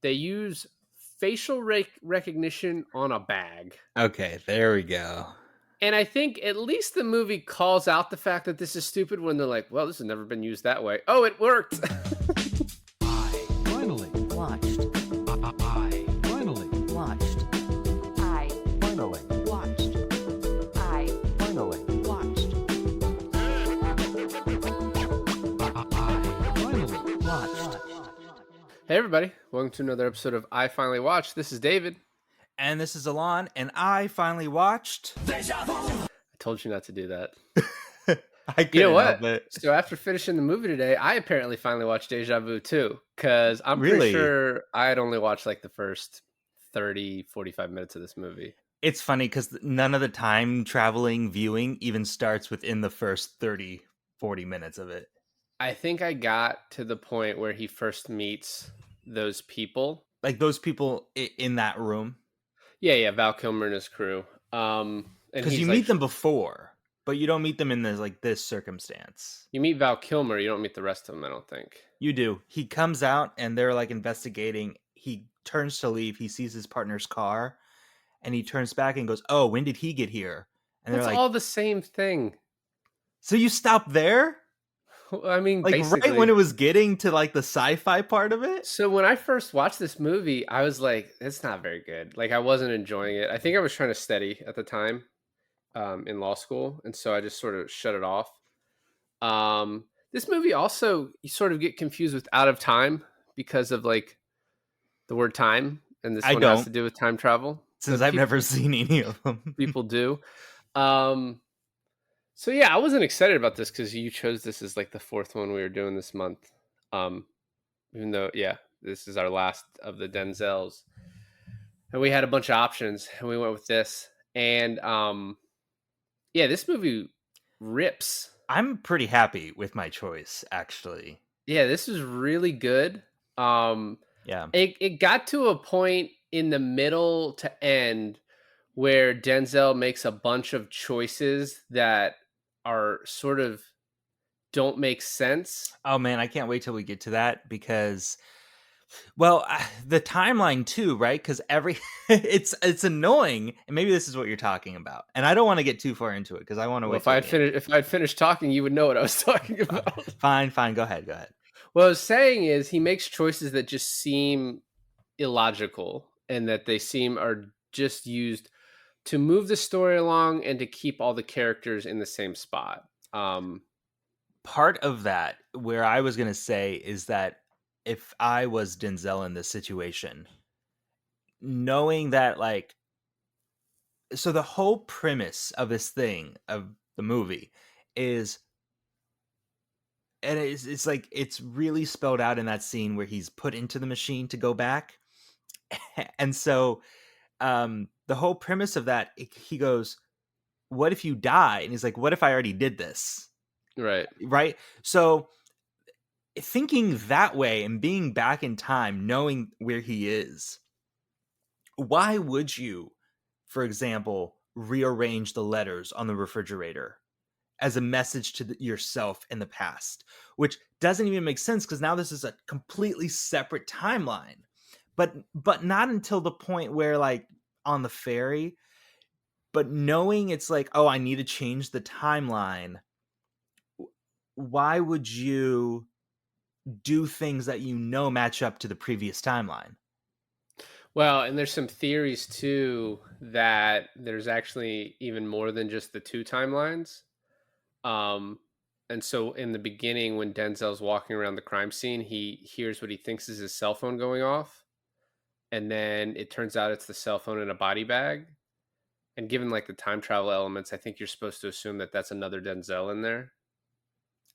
They use facial recognition on a bag. Okay, there we go. And I think at least the movie calls out the fact that this is stupid when they're like, well, this has never been used that way. Oh, it worked. I finally Watched. I finally Watched. I finally watched. I finally watched. I finally Watched. Hey, everybody. Welcome to another episode of I Finally Watched. This is David. And this is Alon, and I finally watched. I told you not to do that. I couldn't You know what? help it. So after finishing the movie today, I apparently finally watched Déjà Vu too, because I'm Really? pretty sure I had only watched like the first 30, 45 minutes of this movie. It's funny because none of the time traveling viewing even starts within the first 30, 40 minutes of it. I think I got to the point where he first meets those people. Like those people in that room. Yeah, Val Kilmer and his crew. And Because he's you like, meet them before, but you don't meet them in this circumstance. You meet Val Kilmer, you don't meet the rest of them, I don't think. You do. He comes out and they're like investigating. He turns to leave. He sees his partner's car and he turns back and goes, "Oh, when did he get here?" And That's they're like, all the same thing. "So you stopped there?" I mean, Like basically. right when it was getting to like the sci-fi part of it? So when I first watched this movie, I was like, it's not very good. Like, I wasn't enjoying it. I think I was trying to study at the time in law school. And so I just sort of shut it off. This movie also, you sort of get confused with Out of Time because of like the word time. And this I one has don't. to do with time travel. Since But I've never seen any of them. people do. So yeah, I wasn't excited about this because you chose this as like the fourth one we were doing this month. Even though, yeah, this is our last of the Denzels, and we had a bunch of options, and we went with this. And yeah, this movie rips. I'm pretty happy with my choice, actually. Yeah, this is really good. Yeah. It got to a point in the middle to end where Denzel makes a bunch of choices that are sort of don't make sense. Oh man, I can't wait till we get to that because, well, the timeline too, right? Because it's annoying, and maybe this is what you're talking about. And I don't want to get too far into it because I want to Well, wait. if I'd finished talking, you would know what I was talking about. Fine, go ahead. What I was saying is he makes choices that just seem illogical and that they seem are just used to move the story along and to keep all the characters in the same spot. Part of that, where I was going to say, is that if I was Denzel in this situation, knowing that, like, so the whole premise of this thing, of the movie, is, and it's like, it's really spelled out in that scene where he's put into the machine to go back. And so, the whole premise of that, he goes, "What if you die?" And he's like, "What if I already did this?" Right. So thinking that way and being back in time, knowing where he is, why would you, for example, rearrange the letters on the refrigerator as a message to yourself in the past, which doesn't even make sense because now this is a completely separate timeline, but not until the point where, like, on the ferry, but knowing it's like, oh, I need to change the timeline. Why would you do things that you know match up to the previous timeline? Well, and there's some theories too that there's actually even more than just the two timelines. And so in the beginning, when Denzel's walking around the crime scene, he hears what he thinks is his cell phone going off. And then it turns out it's the cell phone in a body bag. And given like the time travel elements, I think you're supposed to assume that that's another Denzel in there.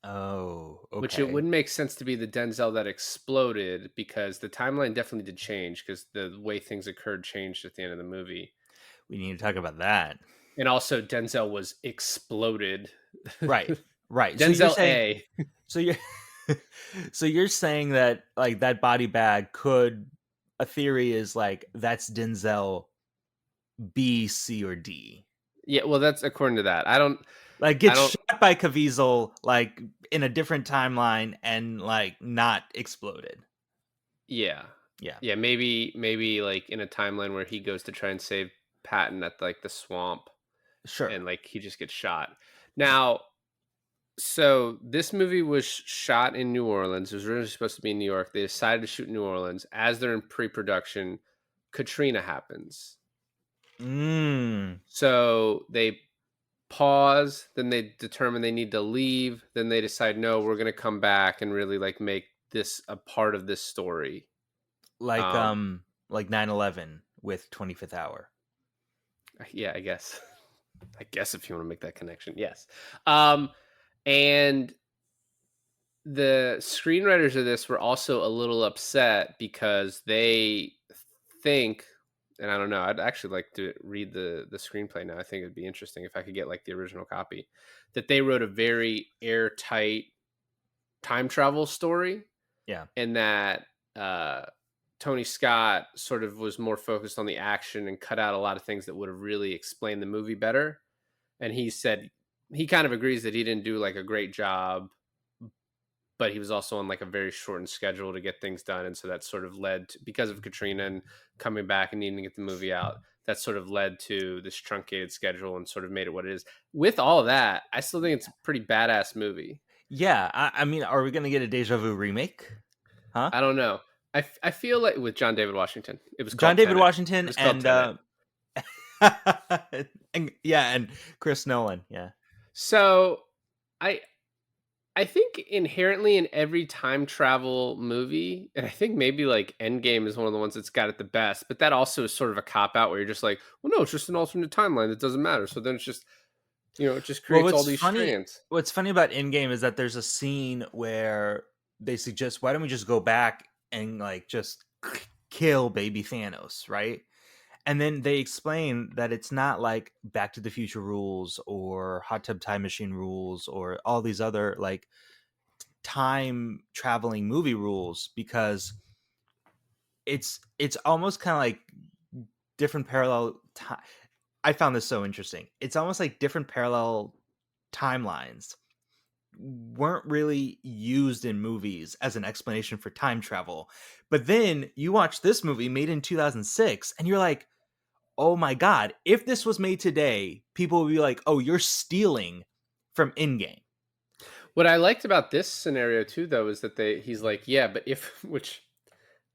Oh, okay. Which it wouldn't make sense to be the Denzel that exploded because the timeline definitely did change because the way things occurred changed at the end of the movie. We need to talk about that. And also Denzel was exploded. Right. Denzel A. So you're saying that, like, that body bag could, a theory is like that's Denzel B, C, or D. Yeah, well, that's according to that. I don't get shot by Caviezel, like, in a different timeline and, like, not exploded. Yeah. Yeah. Yeah, maybe like in a timeline where he goes to try and save Patton at like the swamp Sure. and like he just gets shot. Now, so this movie was shot in New Orleans. It was originally supposed to be in New York. They decided to shoot in New Orleans. As they're in pre-production, Katrina happens. Mm. So they pause, then they determine they need to leave, then they decide no, we're going to come back and really like make this a part of this story. Like Um um like 9/11 with 25th hour. yeah, I guess. I guess if you want to make that connection. Yes. Um and the screenwriters of this were also a little upset because they think, and I don't know, I'd actually like to read the screenplay now. I think it'd be interesting if I could get like the original copy, that they wrote a very airtight time travel story, Yeah. and that Tony Scott sort of was more focused on the action and cut out a lot of things that would have really explained the movie better. And he said he kind of agrees that he didn't do like a great job, but he was also on like a very shortened schedule to get things done, and so that sort of led to, because of Katrina and coming back and needing to get the movie out, that sort of led to this truncated schedule and sort of made it what it is. With all that, I still think it's a pretty badass movie. Yeah, I mean, are we gonna get a Déjà Vu remake? Huh? I don't know. I feel like with John David Washington, it was John called David Tenet. It Washington was called and Tenet. and yeah, and Chris Nolan. Yeah. So I I think inherently in every time travel movie, and I think maybe like Endgame is one of the ones that's got it the best, but that also is sort of a cop out where you're just like, well, no, it's just an alternate timeline that doesn't matter. So then it's just, it just Well, creates all these strands. what's funny about Endgame is that there's a scene where they suggest, why don't we just go back and like just kill baby Thanos, right? And then they explain that it's not like Back to the Future rules or Hot Tub Time Machine rules or all these other like time traveling movie rules, because it's almost kind of like different parallel time. I found this so interesting. It's almost like different parallel timelines weren't really used in movies as an explanation for time travel. But then you watch this movie made in 2006 and you're like, "Oh my god, if this was made today, people would be like, "Oh, you're stealing from Endgame." What I liked about this scenario too, though, is that he's like, yeah, but if, which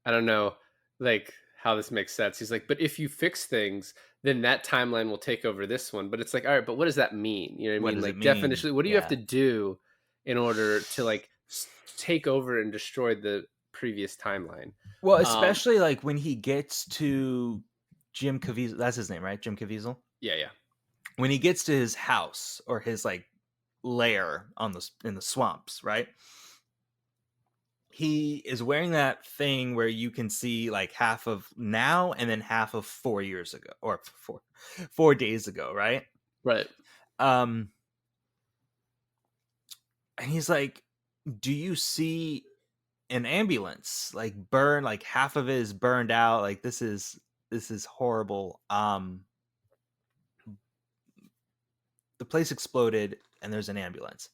I don't know, like how this makes sense. He's like, but if you fix things, then that timeline will take over this one. But it's like, all right, but what does that mean? You know what I What mean? does it Like, mean? definitionally, what do you have Yeah. to do in order to like take over and destroy the previous timeline? Well, Um, especially like when he gets to Jim Caviezel, that's his name, right? Jim Caviezel. yeah, yeah, When he gets to his house or his like lair on the in the swamps, right? He is wearing that thing where you can see like half of now and then half of 4 years ago or 4 days ago, right? right. Um, and he's like, "Do you see an ambulance like burn? Like half of it is burned out. Like this is horrible. The place exploded and there's an ambulance."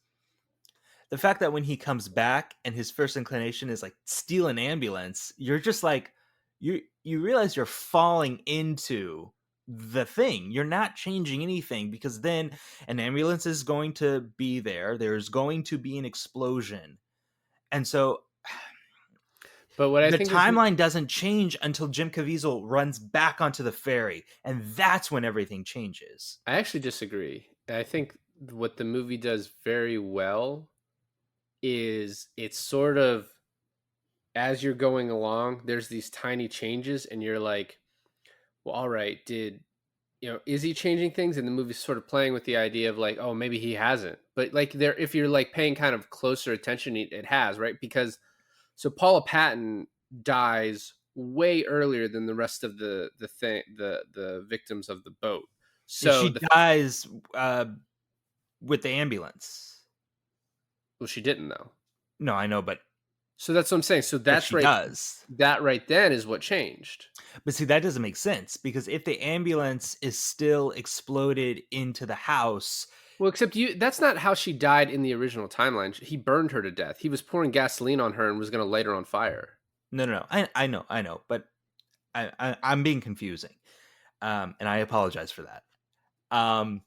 The fact that when he comes back and his first inclination is like steal an ambulance, you're just like, you realize you're falling into the thing. You're not changing anything, because then an ambulance is going to be there. There's going to be an explosion. And so But what I the think is, timeline doesn't change until Jim Caviezel runs back onto the ferry, and that's when everything changes. I actually disagree. I think what the movie does very well is it's sort of, as you're going along, there's these tiny changes, and you're like, well, all right, is he changing things? And the movie's sort of playing with the idea of like, oh, maybe he hasn't. But like there, if you're like paying kind of closer attention, it has, right? Because so Paula Patton dies way earlier than the rest of the victims of the boat. So She dies with the ambulance. well, she didn't though. No, I know, but So that's what I'm saying. So but that's she right. does. That right then is what changed. But see, that doesn't make sense, because if the ambulance is still exploded into the house, Well, except that's not how she died in the original timeline. He burned her to death. He was pouring gasoline on her and was going to light her on fire. No, no, no. I know, but I'm being confusing, and I apologize for that. Um,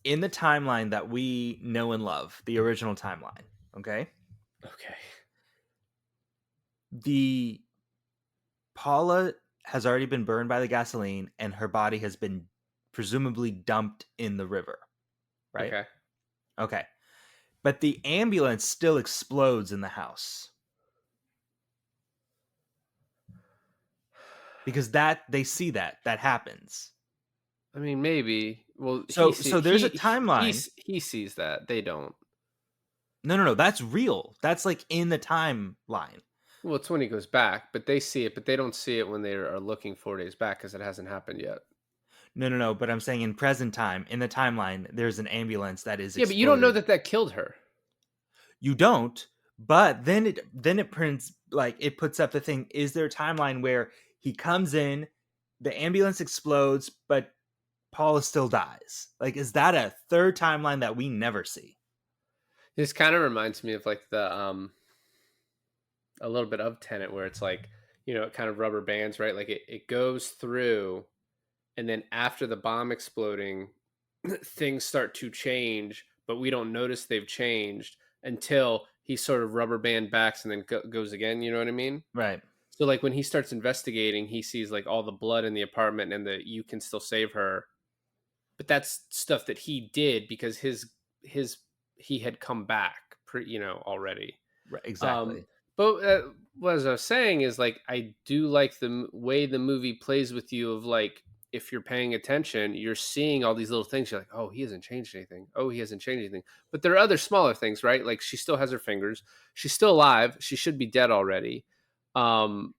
in the timeline that we know and love, the original timeline, okay, Okay. the Paula has already been burned by the gasoline, and her body has been presumably dumped in the river, right? Okay. Okay, but the ambulance still explodes in the house because that they see that happens. I mean, maybe. Well, So there's a timeline. he sees that. They don't. No, no, no. That's real. That's like in the timeline. Well, it's when he goes back, but they see it, but they don't see it when they are looking 4 days back because it hasn't happened yet. No, no, no. But I'm saying in present time, in the timeline, there's an ambulance that is Yeah, but you don't know exploded. that that killed her. You don't, but then it prints like it puts up the thing. Is there a timeline where he comes in, the ambulance explodes, but Paula still dies? Like, is that a third timeline that we never see? This kind of reminds me of like the a little bit of Tenet, where it's like, it kind of rubber bands, right? Like it goes through, and then after the bomb exploding, things start to change, but we don't notice they've changed until he sort of rubber band backs and then goes again. You know what I mean? Right. So like when he starts investigating, he sees like all the blood in the apartment and the "you can still save her," but that's stuff that he did because his he had come back, already. Right. Um, Exactly. but what as I was saying is like I do like the way the movie plays with you of like if you're paying attention, you're seeing all these little things. You're like, oh, he hasn't changed anything. Oh, he hasn't changed anything. But there are other smaller things, right? Like she still has her fingers. She's still alive. She should be dead already. Um,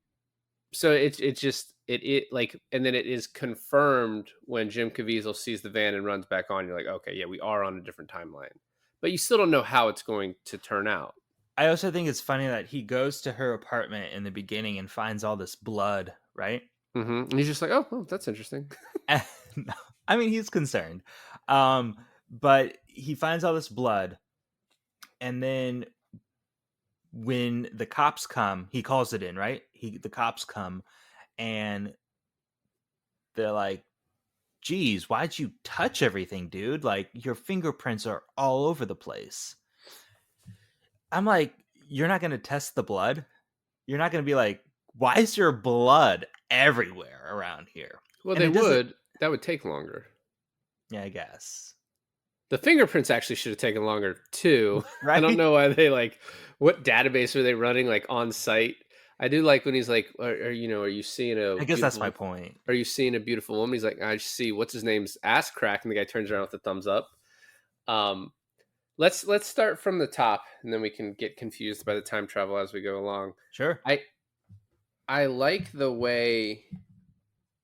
so it's just it like, and then it is confirmed when Jim Caviezel sees the van and runs back on. You're like, okay, yeah, we are on a different timeline, but you still don't know how it's going to turn out. I also think it's funny that he goes to her apartment in the beginning and finds all this blood, right? And he's just like, oh, that's interesting. And, I mean, he's concerned. But he finds all this blood, and then when the cops come, he calls it in, right? The cops come, and they're like, "Geez, why'd you touch everything, dude? Like your fingerprints are all over the place." I'm like, "You're not gonna test the blood? You're not gonna be like, why is your blood everywhere around here?" Well, And they it doesn't. would. That would take longer. Yeah, I guess. The fingerprints actually should have taken longer too. I don't Right? know why they like. What database are they running like on site? I do like when he's like, are you seeing a I guess that's my beautiful? point. Are you seeing a beautiful woman? He's like, I see. What's his name's ass crack, and the guy turns around with a thumbs up. Um, let's start from the top, and then we can get confused by the time travel as we go along. Sure. I I like the way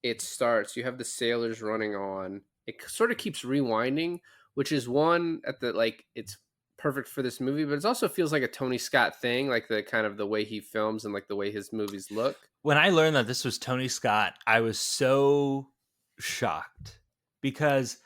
it starts. You have the sailors running on. It sort of keeps rewinding, which is one at the like it's perfect for this movie, but it also feels like a Tony Scott thing, like the kind of the way he films and like the way his movies look. When I learned that this was Tony Scott, I was so shocked because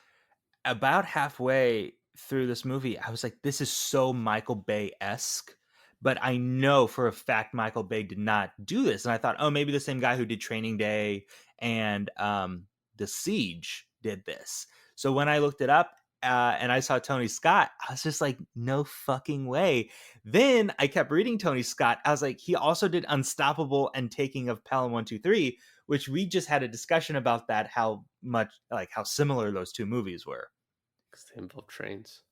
about halfway through this movie, I was like, this is so Michael Bay esque. But I know for a fact Michael Bay did not do this. And I thought, oh, maybe the same guy who did Training Day and The Siege did this. So when I looked it up and I saw Tony Scott, I was just like, no fucking way. Then I kept reading Tony Scott. I was like, he also did Unstoppable and Taking of Pelham 123, which we just had a discussion about that, how much, like, how similar those two movies were. 'Cause they involve trains.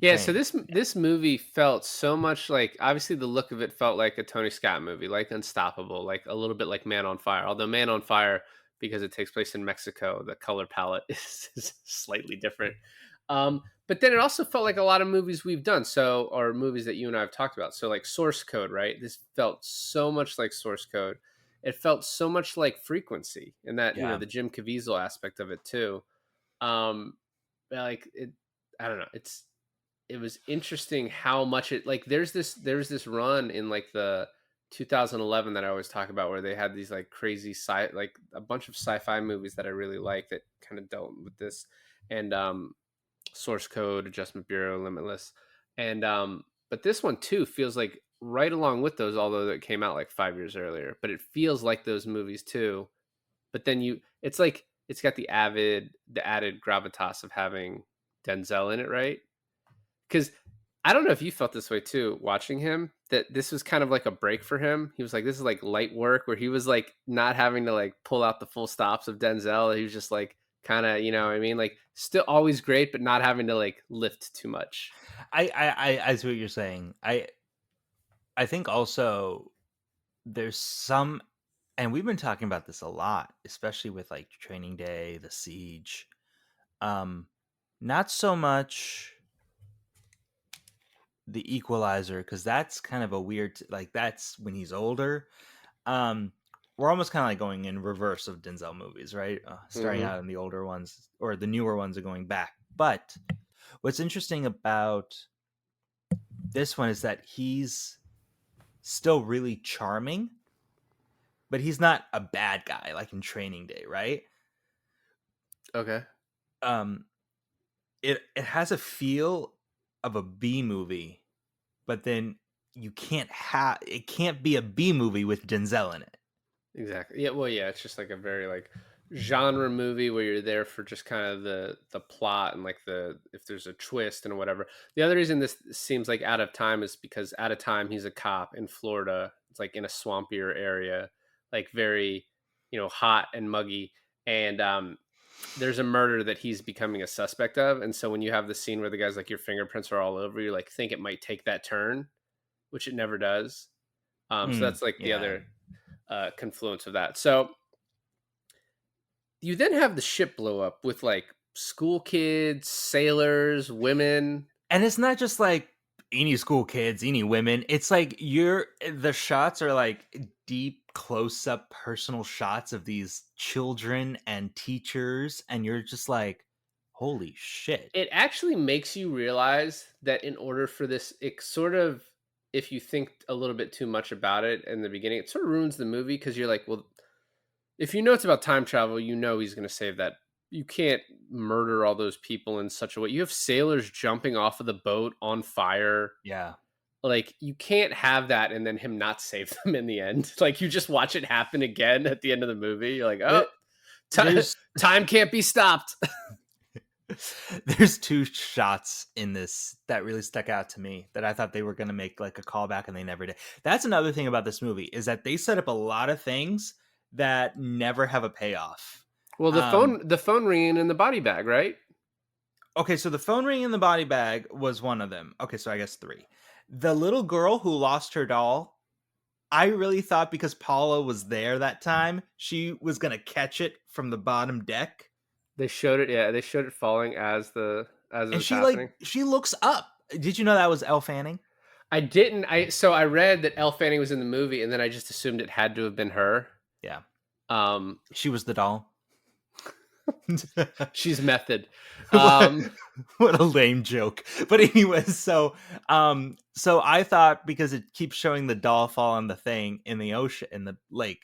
Yeah, so Trains. this movie felt so much like, obviously the look of it felt like a Tony Scott movie, like Unstoppable, like a little bit like Man on Fire. Although Man on Fire, because it takes place in Mexico, the color palette is slightly different. But then it also felt like a lot of movies we've done, so or movies that you and I have talked about. So like Source Code, right? This felt so much like Source Code. It felt so much like Frequency, and that Yeah. the Jim Caviezel aspect of it too. Um, like it, I don't know. It was interesting how much it like there's this run in like the 2011 that I always talk about where they had these like crazy like a bunch of sci-fi movies that I really like that kind of dealt with this, and Source Code, Adjustment Bureau, Limitless, and but this one too feels like right along with those, although it came out like 5 years earlier. But it feels like those movies too. But then it's like it's got the added gravitas of having Denzel in it, right? Because I don't know if you felt this way too, watching him. That this was kind of like a break for him. He was like, this is like light work, where he was like not having to like pull out the full stops of Denzel. He was just like kind of, you know what I mean? Like still always great, but not having to like lift too much. I see what you're saying. I think also there's some, and we've been talking about this a lot, especially with like Training Day, The Siege. Not so much The Equalizer, because that's kind of a weird, like that's when he's older. Um, we're almost kind of like going in reverse of Denzel movies, right? Starting Hmm. out in the older ones, or the newer ones are going back. But what's interesting about this one is that he's still really charming, but he's not a bad guy like in Training Day, right? Okay. Um, it has a feel of a B movie, but then it can't be a B movie with Denzel in it. Exactly. Yeah. Well, yeah. It's just like a very like genre movie where you're there for just kind of the plot and like the if there's a twist and whatever. The other reason this seems like Out of Time is because Out of Time he's a cop in Florida. It's like in a swampier area, like very hot and muggy, and there's a murder that he's becoming a suspect of. And so when you have the scene where the guy's like your fingerprints are all over, you like think it might take that turn, which it never does. So that's like the Yeah. other confluence of that. So you then have the ship blow up with like school kids, sailors, women. And it's not just like any school kids, any women. It's like the shots are like deep close up personal shots of these children and teachers, and you're just like, holy shit. It actually makes you realize that in order for this, it sort of, if you think a little bit too much about it in the beginning, it sort of ruins the movie because you're like, well, if you know it's about time travel, you know he's going to save that. You can't murder all those people in such a way. You have sailors jumping off of the boat on fire. Yeah. Like you can't have that and then him not save them in the end. Like you just watch it happen again at the end of the movie. You're like, oh, There- there's time can't be stopped. there's two shots in this that really stuck out to me that I thought they were going to make like a callback and they never did. That's another thing about this movie is that they set up a lot of things that never have a payoff. Well, the phone ringing in the body bag, right? Okay, so the phone ring in the body bag was one of them. Okay, so I guess three. The little girl who lost her doll, I really thought because Paula was there that time, she was going to catch it from the bottom deck. They showed it. Yeah, they showed it falling as it And was happening. she looks up. Did you know that was Elle Fanning? I didn't. I read that Elle Fanning was in the movie, and then I just assumed it had to have been her. Yeah. Um, She was the doll. she's method. what, what a lame joke. But anyways, so I thought because it keeps showing the doll fall in the thing in the ocean in the lake,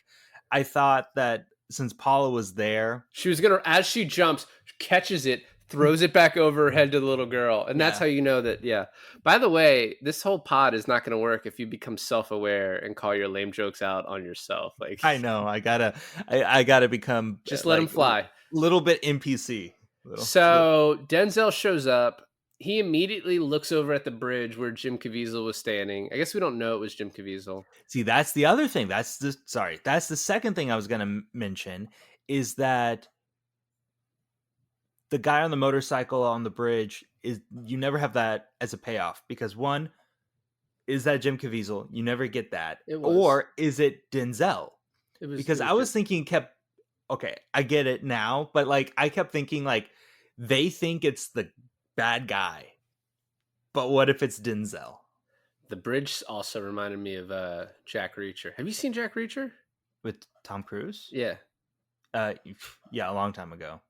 I thought that since Paula was there, She was gonna, as she jumps, catches it, throws it back over her head to the little girl, and that's Yeah. how you know that. Yeah. By the way, this whole pod is not going to work if you become self-aware and call your lame jokes out on yourself. Like, I know I gotta become just let them fly. little bit NPC. So Denzel shows up. He immediately looks over at the bridge where Jim Caviezel was standing. I guess we don't know it was Jim Caviezel. See, that's the other thing. That's the second thing I was going to mention is that the guy on the motorcycle on the bridge is you never have that as a payoff because one, is that Jim Caviezel? You never get that. It was. Or is it Denzel? It was Because it I was Jim. thinking okay, I get it now, but like I kept thinking like they think it's the bad guy. But what if it's Denzel? The bridge also reminded me of Jack Reacher. Have you seen Jack Reacher? With Tom Cruise? Yeah. Yeah, a long time ago.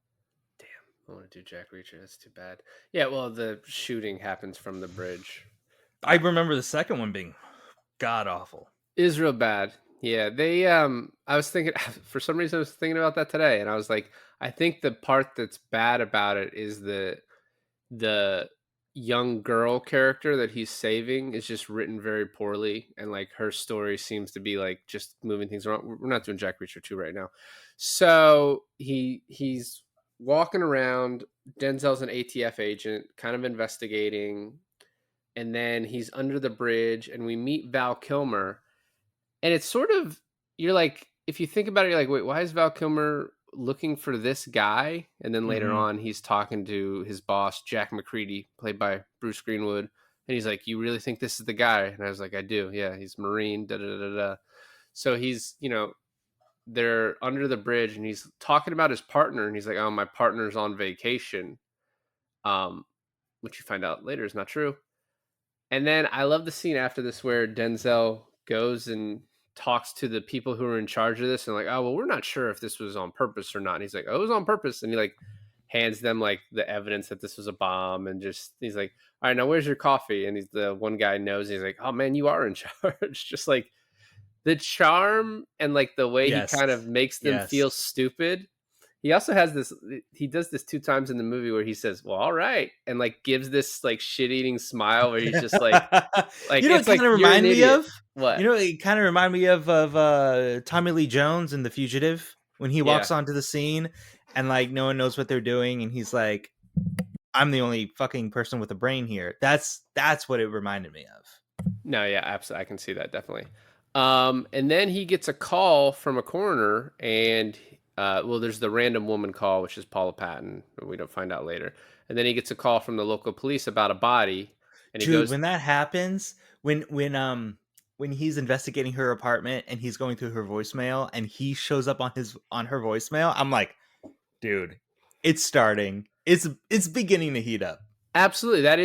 I want to do Jack Reacher. That's too bad. Yeah, well, the shooting happens from the bridge. I remember the second one being god awful. Is real bad. Yeah, they. I was thinking for some reason I was thinking about that today, and I was like, I think the part that's bad about it is the young girl character that he's saving is just written very poorly, and like her story seems to be like just moving things around. We're not doing Jack Reacher 2 right now. So he's walking around. Denzel's an ATF agent, kind of investigating, and then he's under the bridge, and we meet Val Kilmer, and it's sort of, you're like, if you think about it, you're like, wait, why is Val Kilmer looking for this guy? And then later Mhm. on, he's talking to his boss, Jack McCready, played by Bruce Greenwood. And he's like, you really think this is the guy? And I was like, I do. Yeah, he's Marine. Da da da da. So he's, they're under the bridge, and he's talking about his partner, and he's like, oh, my partner's on vacation. Um, which you find out later is not true. And then I love the scene after this where Denzel goes and talks to the people who are in charge of this, and like, oh, well, we're not sure if this was on purpose or not. And he's like, oh, it was on purpose. And he like hands them like the evidence that this was a bomb, and just he's like, all right, now where's your coffee? And he's the one guy knows. He's like, oh man, you are in charge. Just like the charm and like the way he Yes. kind of makes them Yes. feel stupid. He also has this, he does this two times in the movie where he says, well, all right, and like gives this like shit-eating smile where he's just like You know what it's like kind of you're an remind me idiot. of? What? You know, it kind of remind me of Tommy Lee Jones in The Fugitive when he Yeah. walks onto the scene and like no one knows what they're doing and he's like, I'm the only fucking person with a brain here. That's what it reminded me of. No, yeah, absolutely. I can see that definitely. And then he gets a call from a coroner, and well, there's the random woman call, which is Paula Patton. We don't find out later. And then he gets a call from the local police about a body, and he Dude, goes, when that happens, when he's investigating her apartment and he's going through her voicemail and he shows up on her voicemail, I'm like, dude, it's starting. It's beginning to heat up. absolutely. That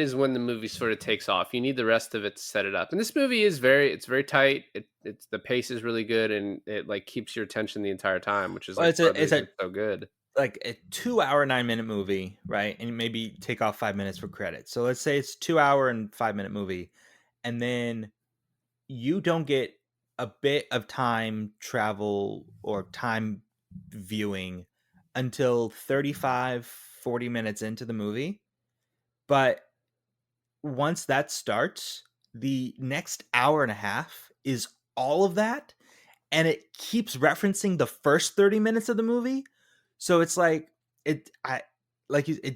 is when the movie sort of takes off. You need the rest of it to set it up. And this movie is it's very tight. It's the pace is really good, and it like keeps your attention the entire time, which is Well, like part of the it's reason a it's so good. like a 2 hour 9 minute movie, right? And maybe take off 5 minutes for credits. So let's say it's 2 hour and 5 minute movie, and then you don't get a bit of time travel or time viewing until 35-40 minutes into the movie. But once that starts, the next hour and a half is all of that, and it keeps referencing the first 30 minutes of the movie. So it's like it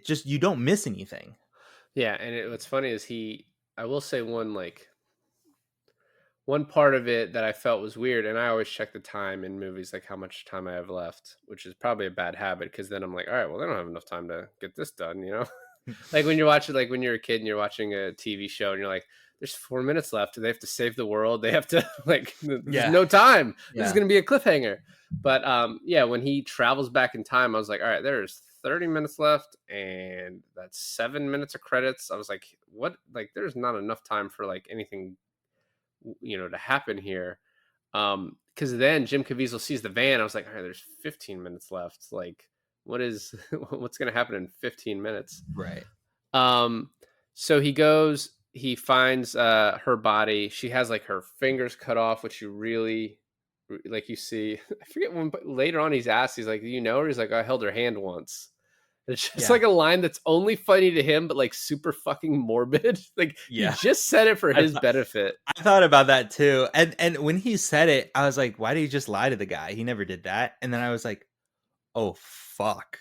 just, you don't miss anything. Yeah, and what's funny is I will say one part of it that I felt was weird, and I always check the time in movies, like how much time I have left, which is probably a bad habit because then I'm like, all right, well, they don't have enough time to get this done, you know? Like when you're watching, like when you're a kid and you're watching a TV show and you're like, there's 4 minutes left. They have to save the world. They have to like, there's Yeah. no time. This is Yeah. going to be a cliffhanger. But yeah, when he travels back in time, I was like, all right, there's 30 minutes left, and that's 7 minutes of credits. I was like, what? Like, there's not enough time for like anything, to happen here. Because then Jim Caviezel sees the van. I was like, all right, there's 15 minutes left. Like, what's going to happen in 15 minutes? Right. Um, so he finds her body. She has like her fingers cut off, which you really like. You see, I forget when, but later on he's asked, he's like, "Do you know her?" He's like, "I held her hand once." It's just Yeah. like a line that's only funny to him, but like super fucking morbid. Like Yeah. he just said it for I his thought- benefit. I thought about that too. And when he said it, I was like, why did he just lie to the guy? He never did that. And then I was like, oh fuck.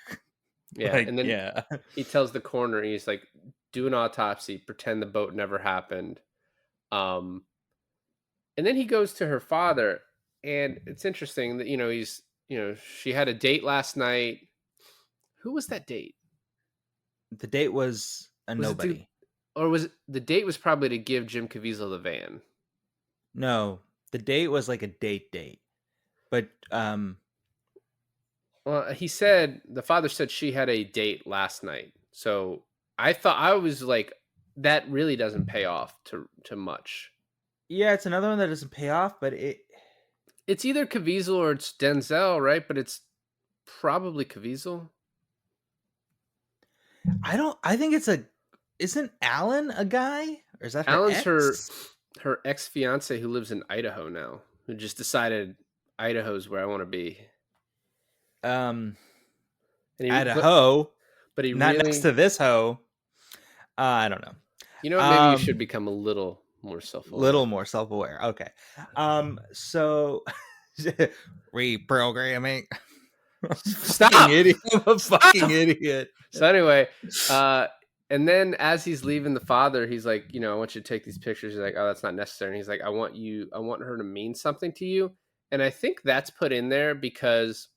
Yeah, Like, and then yeah. he tells the coroner, he's like, "Do an autopsy, pretend the boat never happened." Um, and then he goes to her father, and it's interesting that she had a date last night. Who was that date? The date was a Was it nobody. or was it the date was probably to give Jim Caviezel the van? No, the date was like a date. But Well, the father said she had a date last night. So I was like, that really doesn't pay off to much. yeah, it's another one that doesn't pay off, but It's either Caviezel or it's Denzel, right? But it's probably Caviezel. I think isn't Alan a guy? Or is that her Alan's ex? her ex fiance who lives in Idaho now, who just decided Idaho's where I want to be. Um And at a hoe, but he not really next to this hoe. I don't know. You know what? Maybe you should become a little more self-aware. Little more self-aware. Okay. So reprogramming. Fucking Stop! idiot. I'm a fucking Stop! idiot. So anyway, uh, and then as he's leaving the father, he's like, I want you to take these pictures. He's like, oh, that's not necessary. And he's like, I want her to mean something to you. And I think that's put in there because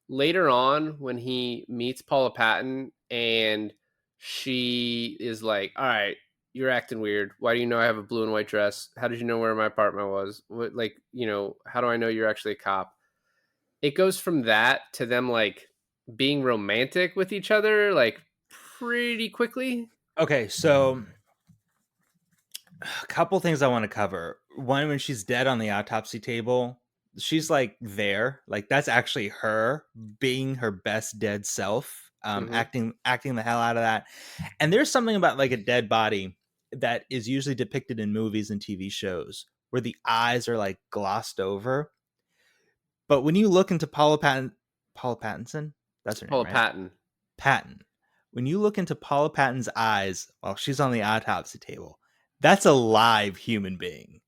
later on when he meets Paula Patton and she is like, all right, you're acting weird. Why do you know I have a blue and white dress? How did you know where my apartment was? What, like, how do I know you're actually a cop? It goes from that to them like being romantic with each other like pretty quickly. Okay, so a couple things I want to cover. One, when she's dead on the autopsy table, she's like there, like that's actually her being her best dead self, Hmm. acting the hell out of that. And there's something about like a dead body that is usually depicted in movies and TV shows where the eyes are like glossed over. But when you look into Paula Pattinson, that's her name, Paula right? Patton. Patton. When you look into Paula Patton's eyes while she's on the autopsy table, that's a live human being.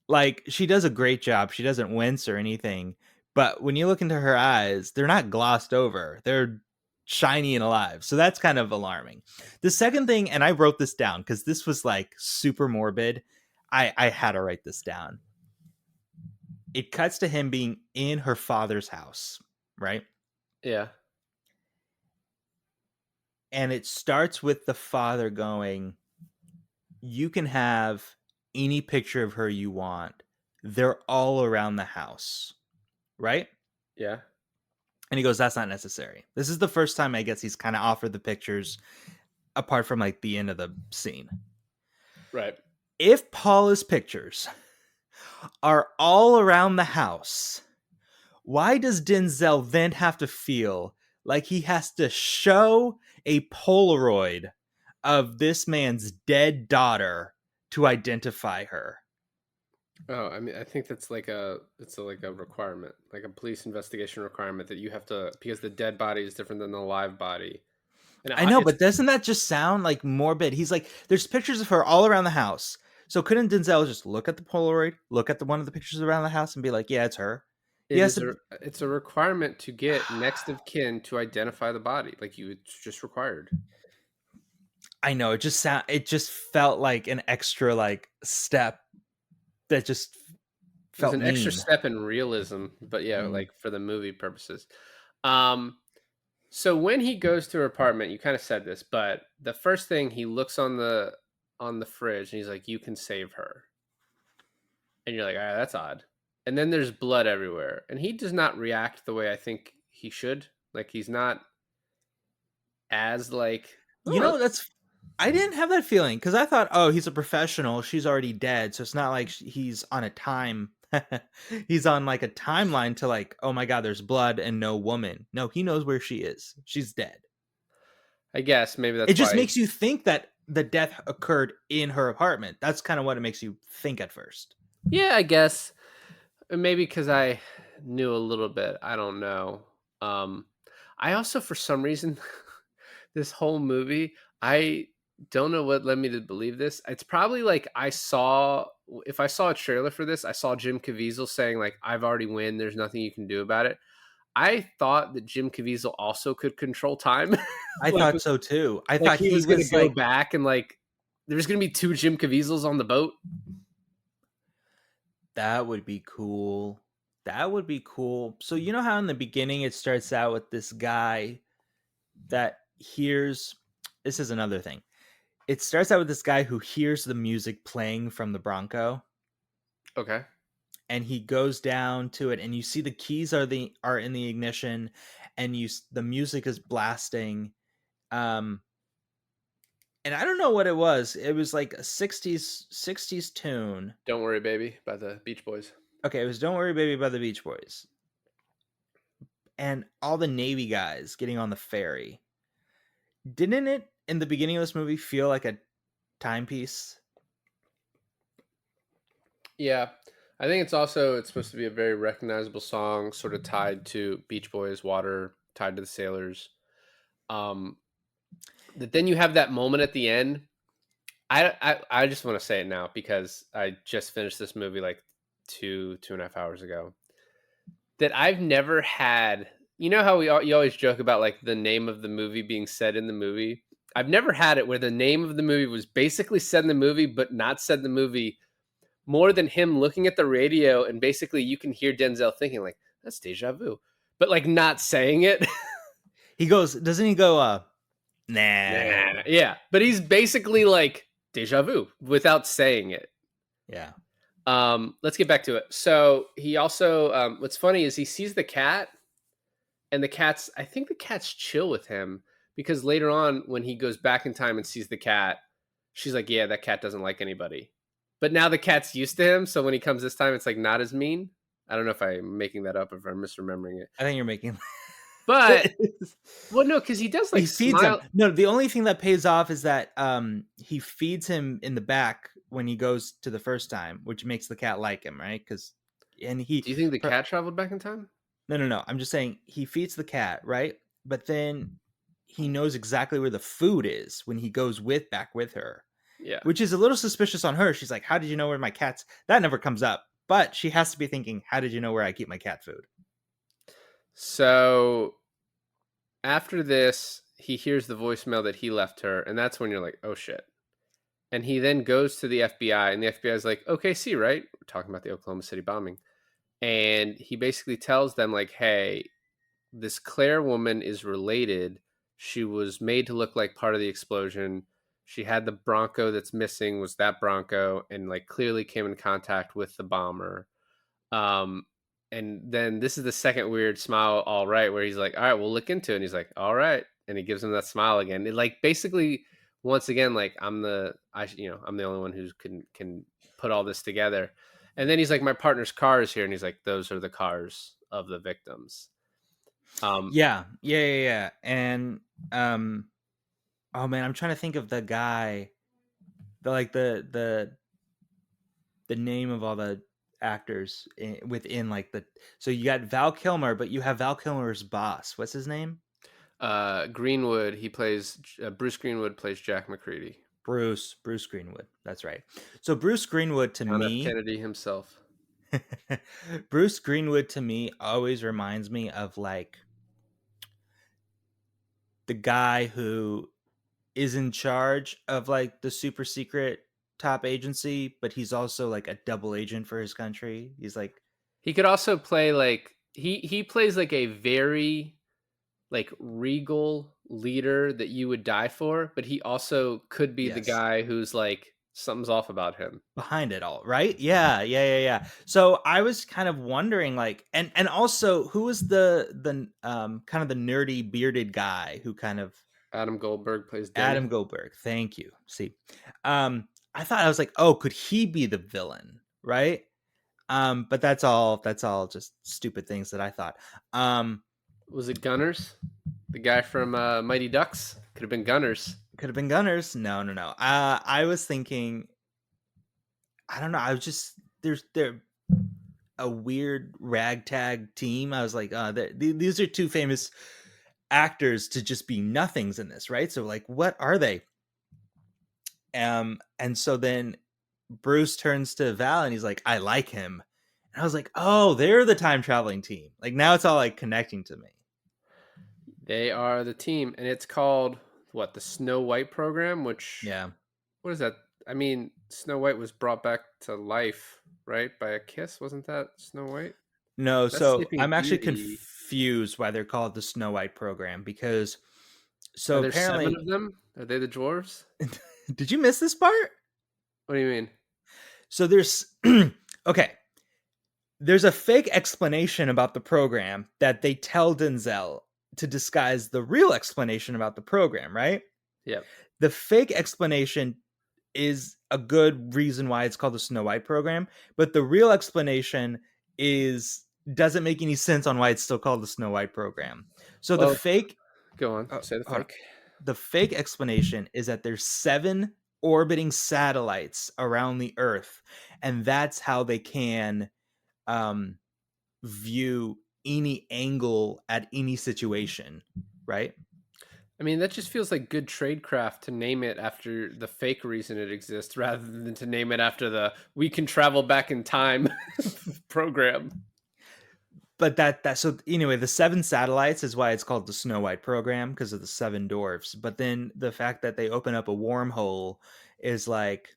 Like, she does a great job. She doesn't wince or anything. But when you look into her eyes, they're not glossed over. They're shiny and alive. So that's kind of alarming. The second thing, and I wrote this down because this was like super morbid. I had to write this down. It cuts to him being in her father's house, right? Yeah. And it starts with the father going, you can have any picture of her you want. They're all around the house, right? Yeah. And he goes, that's not necessary. This is the first time I guess he's kind of offered the pictures apart from like the end of the scene. Right. If Paula's pictures are all around the house, why does Denzel then have to feel like he has to show a Polaroid of this man's dead daughter to identify her? Oh, I mean, I think that's like a requirement, like a police investigation requirement that you have to, because the dead body is different than the live body. And I know, it's but doesn't that just sound like morbid? He's like, there's pictures of her all around the house. So couldn't Denzel just look at the Polaroid, look at the one of the pictures around the house, and be like, "Yeah, it's her." He it has is to. a it's a requirement to get next of kin to identify the body. Like it's just required. I know it just sound. It just felt like an extra like step that just There's felt an extra mean. step in realism, but yeah, Mm. like for the movie purposes. Um, so when he goes to her apartment, you kind of said this, but the first thing he looks on the fridge and he's like, "You can save her," and you're like, "All right, that's odd." And then there's blood everywhere, and he does not react the way I think he should. Like he's not as like, You "Oh, know, that's. I didn't have that feeling because I thought, oh, he's a professional. She's already dead, so it's not like he's on a time. He's on like a timeline to like, oh my god, there's blood and no woman. No, he knows where she is. She's dead. I guess maybe It that's just why." makes you think that the death occurred in her apartment. That's kind of what it makes you think at first. Yeah, I guess. Maybe because I knew a little bit. I don't know. Um, I also, for some reason, this whole movie, I don't know what led me to believe this. It's probably like if I saw a trailer for this, I saw Jim Caviezel saying like, "I've already win. There's nothing you can do about it." I thought that Jim Caviezel also could control time, I like thought so too. I like thought he he was gonna was go like, back and like there's gonna be two Jim Caviezel's on the boat. that would be cool. That would be cool. So, you know how in the beginning it starts out with this guy that hears. This is another thing. It starts out with this guy who hears the music playing from the Bronco, Okay. and he goes down to it, and you see the keys are in the ignition, and the music is blasting. Um, and I don't know what it was. It was like a 60s tune. Don't Worry Baby by the Beach Boys. Okay, it was "Don't Worry Baby" by the Beach Boys. And all the Navy guys getting on the ferry. Didn't it in the beginning of this movie feel like a timepiece? Yeah. I think it's supposed to be a very recognizable song, sort of tied to Beach Boys, Water, tied to the Sailors. Um, That then you have that moment at the end. I just want to say it now because I just finished this movie like 2.5 hours ago. That I've never had. You know how you always joke about like the name of the movie being said in the movie. I've never had it where the name of the movie was basically said in the movie, but not said in the movie. More than him looking at the radio and basically you can hear Denzel thinking like that's Déjà Vu, but like not saying it. He goes, doesn't he go, nah. Nah, yeah, but he's basically like Déjà Vu without saying it. Yeah. Let's get back to it. So he also, what's funny is he sees the cat, and I think the cat's chill with him because later on when he goes back in time and sees the cat, she's like, yeah, that cat doesn't like anybody. But now the cat's used to him, so when he comes this time, it's like not as mean. I don't know if I'm making that up, if I'm misremembering it, I think you're making. but well, no, because he does He like feeds him. smile. No, the only thing that pays off is that he feeds him in the back when he goes to the first time, which makes the cat like him, right? Because and he Do you think the cat traveled back in time? no. I'm just saying he feeds the cat, right? But then he knows exactly where the food is when he goes back with her, Yeah. which is a little suspicious on her. She's like, "How did you know where my cat's?" That never comes up, but she has to be thinking, "How did you know where I keep my cat food?" So after this, he hears the voicemail that he left her, and that's when you're like, oh shit. And he then goes to the FBI, and the FBI is like, okay, see, right? We're talking about the Oklahoma City bombing. And he basically tells them, like, hey, this Claire woman is related. She was made to look like part of the explosion. She had the Bronco that's missing, was that Bronco, and like clearly came in contact with the bomber. Um, and then this is the second weird smile, all right, where he's like, all right, we'll look into it. And he's like, all right. And he gives him that smile again. It like basically once again, like I'm the only one who can put all this together. And then he's like, my partner's car is here, and he's like, those are the cars of the victims. Yeah. And oh man, I'm trying to think of the guy, the name of all the actors within like the. So you got Val Kilmer, but you have Val Kilmer's boss. What's his name? Greenwood, he plays Bruce Greenwood plays Jack McCready. Bruce Greenwood. That's right. So Bruce Greenwood to John F. me, Kennedy himself. Bruce Greenwood to me always reminds me of like the guy who is in charge of like the super secret top agency, but he's also like a double agent for his country. He's like, He could also play like he plays like a very like regal leader that you would die for, but he also could be the yes, guy who's like something's off about him. behind it all, right? Yeah. So I was kind of wondering like and also who was the kind of the nerdy bearded guy who kind of Adam Goldberg plays Adam Denny. Goldberg. Thank you. See. I thought I was like, "Oh, could he be the villain?" Right? But that's all just stupid things that I thought. Was it Gunners? The guy from Mighty Ducks could have been Gunners. Could have been Gunners. No. I was thinking I don't know. I was just they're a weird ragtag team. I was like, these are two famous actors to just be nothings in this, right? So like, what are they? And so then Bruce turns to Val and he's like, I like him. And I was like, oh, they're the time traveling team. Like now it's all like connecting to me. They are the team, and it's called what, the Snow White program, which Yeah. what is that? I mean, Snow White was brought back to life, right? By a kiss, wasn't that Snow White? No, That's so Sleeping I'm actually Beauty. confused why they're called the Snow White program because Are so there seven apparently of them? Are they the dwarves? did you miss this part? What do you mean? So there's okay. There's a fake explanation about the program that they tell Denzel to disguise the real explanation about the program, right? Yep. The fake explanation is a good reason why it's called the Snow White program, but the real explanation is doesn't make any sense on why it's still called the Snow White program. So the Well, fake go on. Say the hold on. fake. The fake explanation is that there's 7 orbiting satellites around the Earth, and that's how they can um, view any angle at any situation, right? I mean, that just feels like good tradecraft to name it after the fake reason it exists rather than to name it after the "we can travel back in time" program. But that so anyway, the 7 satellites is why it's called the Snow White program, because of the 7 dwarfs. But then the fact that they open up a wormhole is like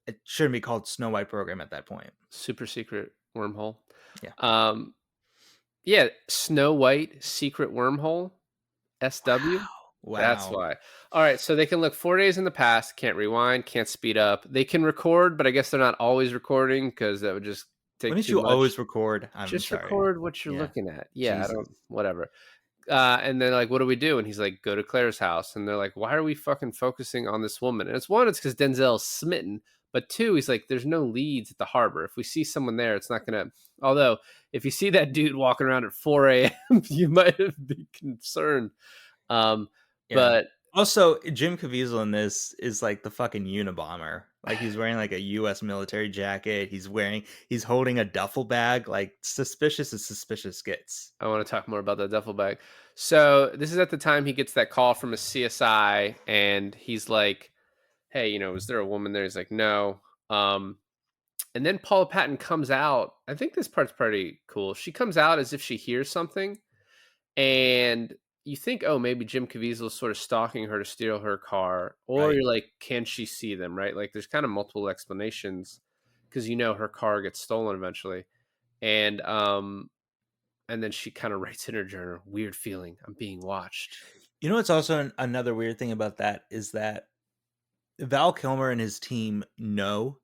it shouldn't be called Snow White program at that point. Super secret wormhole. Yeah. Um, yeah, Snow White secret wormhole, SW. Wow. That's Wow. why. All right, so they can look 4 days in the past, can't rewind, can't speed up. They can record, but I guess they're not always recording because that would just take Wouldn't too you much. always record? I'm Just sorry. record what you're Yeah. looking at. Yeah, I Jesus. don't whatever. And they're like, "What do we do?" And he's like, "Go to Claire's house." And they're like, "Why are we fucking focusing on this woman?" And it's one, it's because Denzel's smitten. But two, he's like, "There's no leads at the harbor. If we see someone there, it's not gonna." Although, if you see that dude walking around at 4 a.m., you might be concerned. Um, Yeah. but Also, Jim Caviezel in this is like the fucking Unabomber. Like he's wearing like a US military jacket. He's holding a duffel bag. Like suspicious as suspicious gets. I want to talk more about that duffel bag. So this is at the time he gets that call from a CSI, and he's like, "Hey, is there a woman there?" He's like, "No." And then Paula Patton comes out. I think this part's pretty cool. She comes out as if she hears something, and you think, oh, maybe Jim Caviezel's sort of stalking her to steal her car, or Right. you're like, can she see them? Right? Like, there's kind of multiple explanations because her car gets stolen eventually, and and then she kind of writes in her journal, "Weird feeling, I'm being watched." You know what's also another weird thing about that is that Val Kilmer and his team know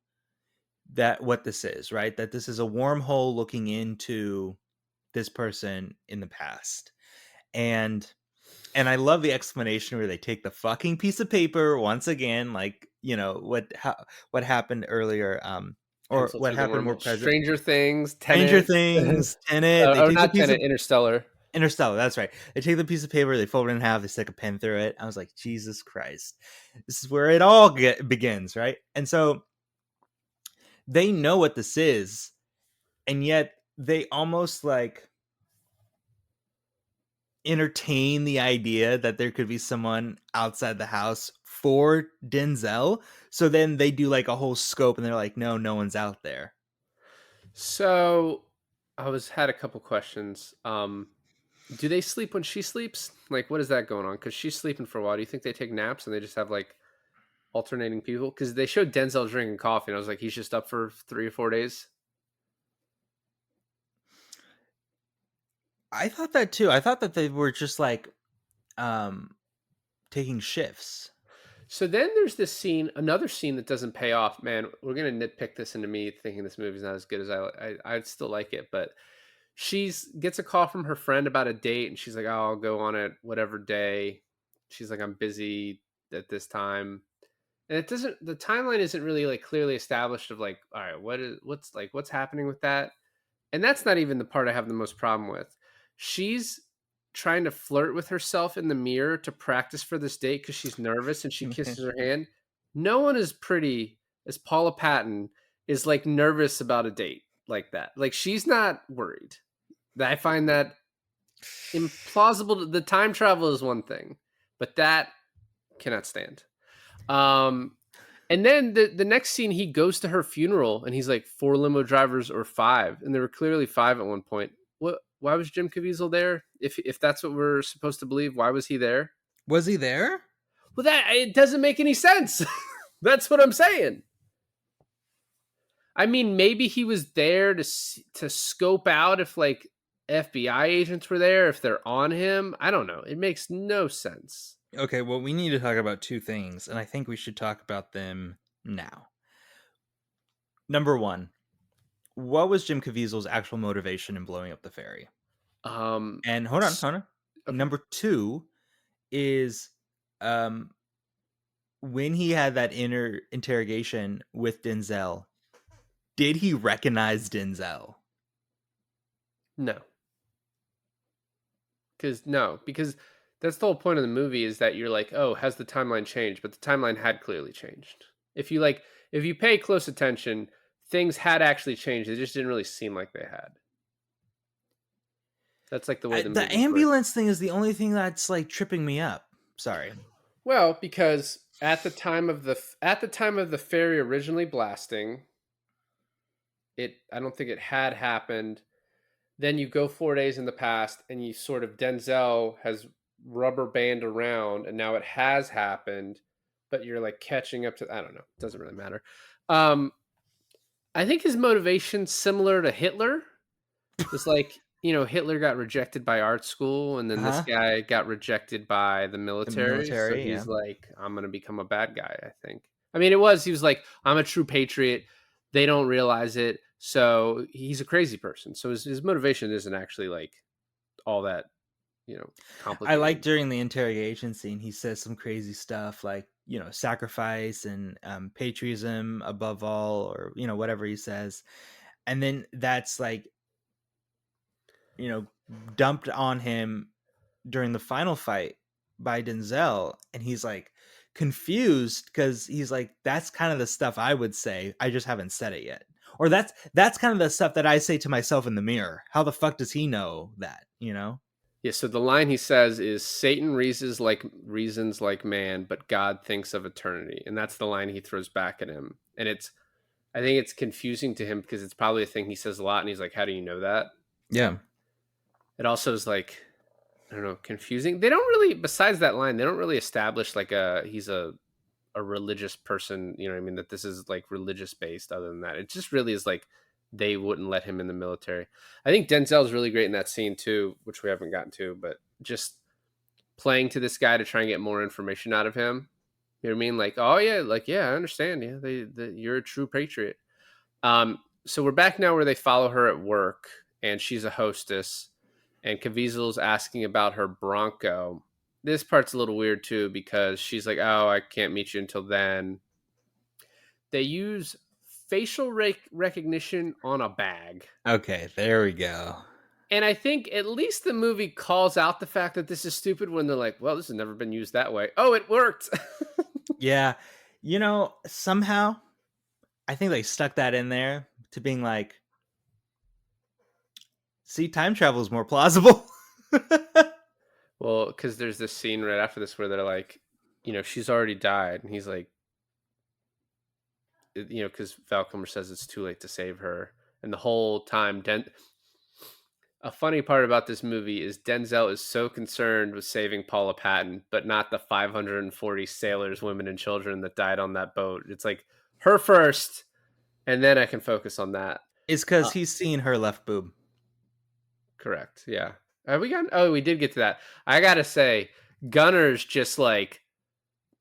that what this is, right? That this is a wormhole looking into this person in the past. And I love the explanation where they take the fucking piece of paper once again, like, what happened earlier, or Pencil what through the happened more wormhole. present. Stranger Things, Stranger Tenet, Things, Tenet, they or take the not piece Tenet, of Interstellar. Interstellar, that's right. They take the piece of paper, they fold it in half, they stick a pen through it. I was like, Jesus Christ. This is where it all begins, right? And so they know what this is, and yet they almost like entertain the idea that there could be someone outside the house for Denzel. So then they do like a whole scope and they're like, no, no one's out there. So I was had a couple questions. Do they sleep when she sleeps? Like, what is that going on? Because she's sleeping for a while. Do you think they take naps and they just have like alternating people? Because they showed Denzel drinking coffee, and I was like, he's just up for 3 or 4 days. I thought that too. I thought that they were just like um taking shifts. So then there's this scene, another scene that doesn't pay off. Man, we're gonna nitpick this into me thinking this movie's not as good as I still like it, but she's gets a call from her friend about a date, and she's like, "Oh, I'll go on it whatever day." She's like, "I'm busy at this time," and it doesn't. The timeline isn't really like clearly established of like, all right, what's happening with that, and that's not even the part I have the most problem with. She's trying to flirt with herself in the mirror to practice for this date because she's nervous and she kisses her hand. No one as pretty as Paula Patton is like nervous about a date like that. Like she's not worried. I find that implausible. The time travel is one thing, but that cannot stand. Um, and then the next scene, he goes to her funeral and he's like, 4 limo drivers or five, and there were clearly five at one point. What? Why was Jim Caviezel there? If that's what we're supposed to believe, why was he there? Was he there? Well, that it doesn't make any sense. That's what I'm saying. I mean, maybe he was there to scope out if like FBI agents were there, if they're on him. I don't know. It makes no sense. Okay, well, we need to talk about two things, and I think we should talk about them now. Number one, what was Jim Caviezel's actual motivation in blowing up the ferry? Um, And hold on, hold on. okay. Number two is um when he had that inner interrogation with Denzel, did he recognize Denzel? No, because that's the whole point of the movie is that you're like, oh, has the timeline changed? But the timeline had clearly changed. If you pay close attention, things had actually changed. It just didn't really seem like they had. That's like the way the The movies work. ambulance thing is the only thing that's like tripping me up. Sorry. Well, because at the time of the ferry originally blasting, I don't think it had happened. Then you go 4 days in the past, and you sort of Denzel has rubber band around, and now it has happened, but you're like catching up to. I don't know. It doesn't really matter. Um, I think his motivation similar to Hitler was like, Hitler got rejected by art school, and then this Uh-huh. guy got rejected by the The military. So military, yeah. he's like, I'm gonna become a bad guy, I think. I mean, he was like, I'm a true patriot. They don't realize it. So he's a crazy person. So his motivation isn't actually like all that, I like complicated. during the interrogation scene, he says some crazy stuff like, sacrifice and patriotism above all, or, whatever he says. And then that's like, you know, dumped on him during the final fight by Denzel. And he's like confused because he's like, that's kind of the stuff I would say. I just haven't said it yet. Or that's kind of the stuff that I say to myself in the mirror. How the fuck does he know that, Yeah, so the line he says is Satan reasons like man, but God thinks of eternity. And that's the line he throws back at him. And I think it's confusing to him because it's probably a thing he says a lot, and he's like, how do you know that? Yeah. It also is like, I don't know, confusing. They don't really, besides that line, they don't really establish like he's a religious person, you know what I mean? That this is like religious based. Other than that, it just really is like they wouldn't let him in the military. I think Denzel's really great in that scene too, which we haven't gotten to, but just playing to this guy to try and get more information out of him. You know what I mean? Like, yeah, I understand. Yeah, you're a true patriot. So we're back now where they follow her at work, and she's a hostess, and Caviezel's asking about her Bronco. This part's a little weird too because she's like, "Oh, I can't meet you until then." They use facial recognition on a bag. Okay, there we go. And I think at least the movie calls out the fact that this is stupid when they're like, well, this has never been used that way. Oh, it worked. Yeah. Somehow I think they stuck that in there to being like, see, time travel is more plausible. Well, because there's this scene right after this where they're like, she's already died. And he's like, because Val Kilmer says it's too late to save her. And the whole time, a funny part about this movie is Denzel is so concerned with saving Paula Patton, but not the 540 sailors, women, and children that died on that boat. It's like her first, and then I can focus on that. It's because he's seen her left boob. Correct. Yeah. We did get to that. I gotta say, Gunner's just like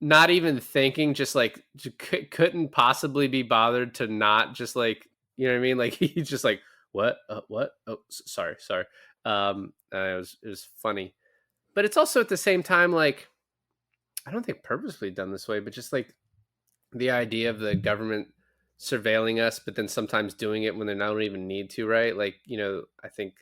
not even thinking, just like couldn't possibly be bothered to not just like, you know what I mean? Like he's just like, what? What? Oh, sorry. It was funny, but it's also at the same time like I don't think purposefully done this way, but just like the idea of the government surveilling us, but then sometimes doing it when they don't even need to, right? Like I think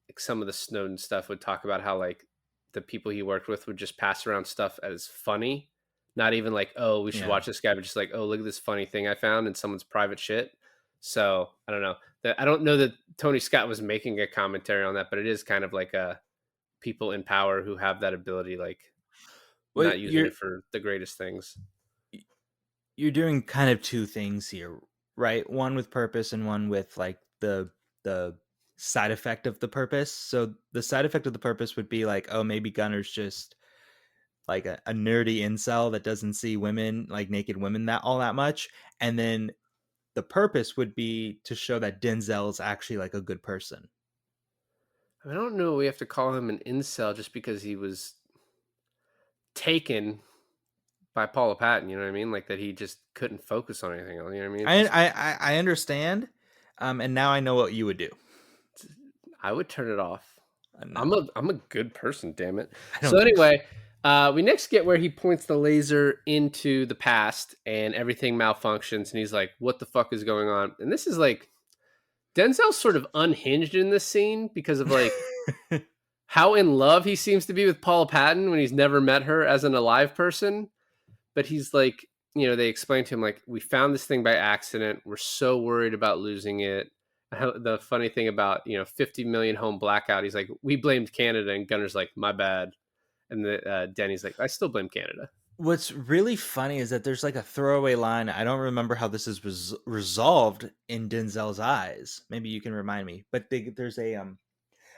like some of the Snowden stuff would talk about how like the people he worked with would just pass around stuff as funny, not even like, oh, we should watch this guy, but just like, oh, look at this funny thing I found in someone's private shit. So I don't know. I don't know that Tony Scott was making a commentary on that, but it is kind of like a people in power who have that ability, like Well, not using it for the greatest things. you're doing kind of two things here, right? One with purpose and one with like the side effect of the purpose. So the side effect of the purpose would be like, oh, maybe Gunner's just like a nerdy incel that doesn't see women, like naked women, that all that much. And then the purpose would be to show that Denzel is actually like a good person. I don't know. We have to call him an incel just because he was taken by Paula Patton. You know what I mean? Like that he just couldn't focus on anything else. You know what I mean? I understand, and now I know what you would do. I would turn it off. No. I'm a good person, damn it. I don't So think so. anyway, we next get where he points the laser into the past and everything malfunctions, and he's like, "What the fuck is going on?" And this is like Denzel's sort of unhinged in this scene because of like how in love he seems to be with Paula Patton when he's never met her as an alive person. But he's like, they explain to him like, we found this thing by accident. We're so worried about losing it. the funny thing about 50 million home blackout. He's like, we blamed Canada, and Gunner's like, my bad, and Denny's like, I still blame Canada. What's really funny is that there's like a throwaway line. I don't remember how this is resolved in Denzel's eyes. Maybe you can remind me. But there's a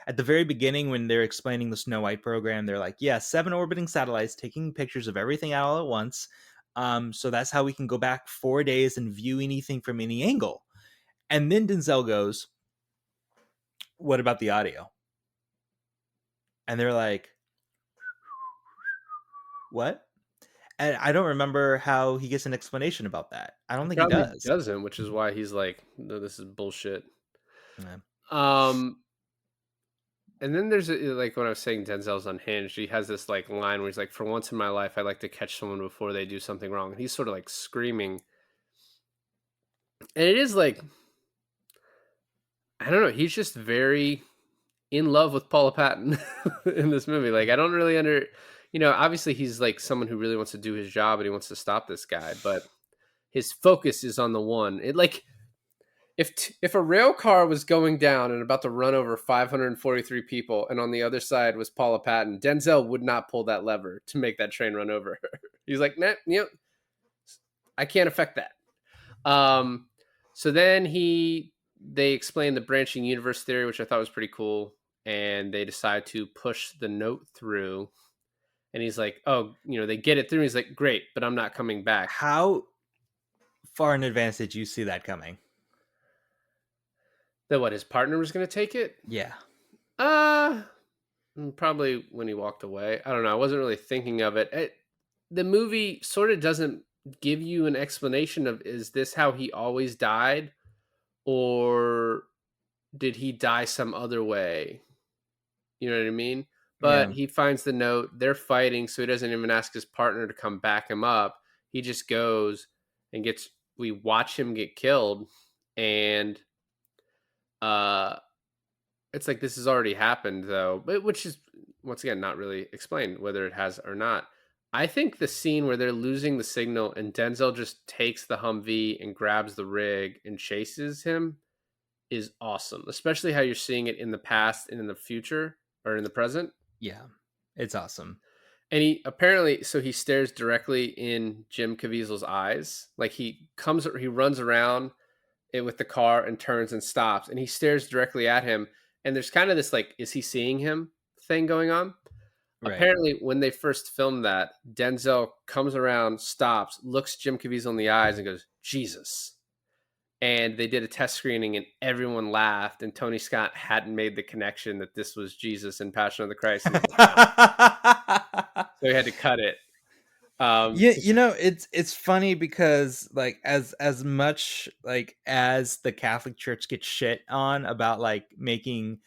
at the very beginning when they're explaining the Snow White program, they're like, "Yeah, 7 orbiting satellites taking pictures of everything all at once. So that's how we can go back 4 days and view anything from any angle." And then Denzel goes, "What about the audio?" And they're like, "What?" And I don't remember how he gets an explanation about that. I don't He think he probably does. doesn't, which is why he's like, no, this is bullshit. Yeah. Um, and then there's like when I was saying Denzel's unhinged, he has this like line where he's like, "For once in my life, I like to catch someone before they do something wrong." And he's sort of like screaming, and it is like, I don't know, he's just very in love with Paula Patton in this movie. Like, I don't really obviously he's like someone who really wants to do his job and he wants to stop this guy, but his focus is on the one. It like if a rail car was going down and about to run over 543 people, and on the other side was Paula Patton, Denzel would not pull that lever to make that train run over her. He's like, nah, I can't affect that. So then they explain the branching universe theory, which I thought was pretty cool, and they decide to push the note through. And he's like, "Oh, they get it through." He's like, "Great, but I'm not coming back." How far in advance did you see that coming? That what, his partner was going to take it? Yeah. Uh Probably when he walked away. I don't know. I wasn't really thinking of it. The movie sort of doesn't give you an explanation of, is this how he always died, or did he die some other way? You know what I mean? But Yeah. he finds the note. They're fighting, so he doesn't even ask his partner to come back him up. He just goes and gets. We watch him get killed, and uh, it's like this has already happened though, but which is once again not really explained whether it has or not. I think the scene where they're losing the signal and Denzel just takes the Humvee and grabs the rig and chases him is awesome, especially how you're seeing it in the past and in the future, or in the present. Yeah. It's awesome. And he stares directly in Jim Caviezel's eyes. Like he runs around it with the car and turns and stops, and he stares directly at him. And there's kind of this like, is he seeing him thing going on? Right. Apparently, when they first filmed that, Denzel comes around, stops, looks Jim Caviezel in the eyes, and goes, "Jesus." And they did a test screening, and everyone laughed. And Tony Scott hadn't made the connection that this was Jesus in Passion of the Christ, and he's like, "No." So he had to cut it. Yeah, it's funny because like as much like as the Catholic Church gets shit on about like making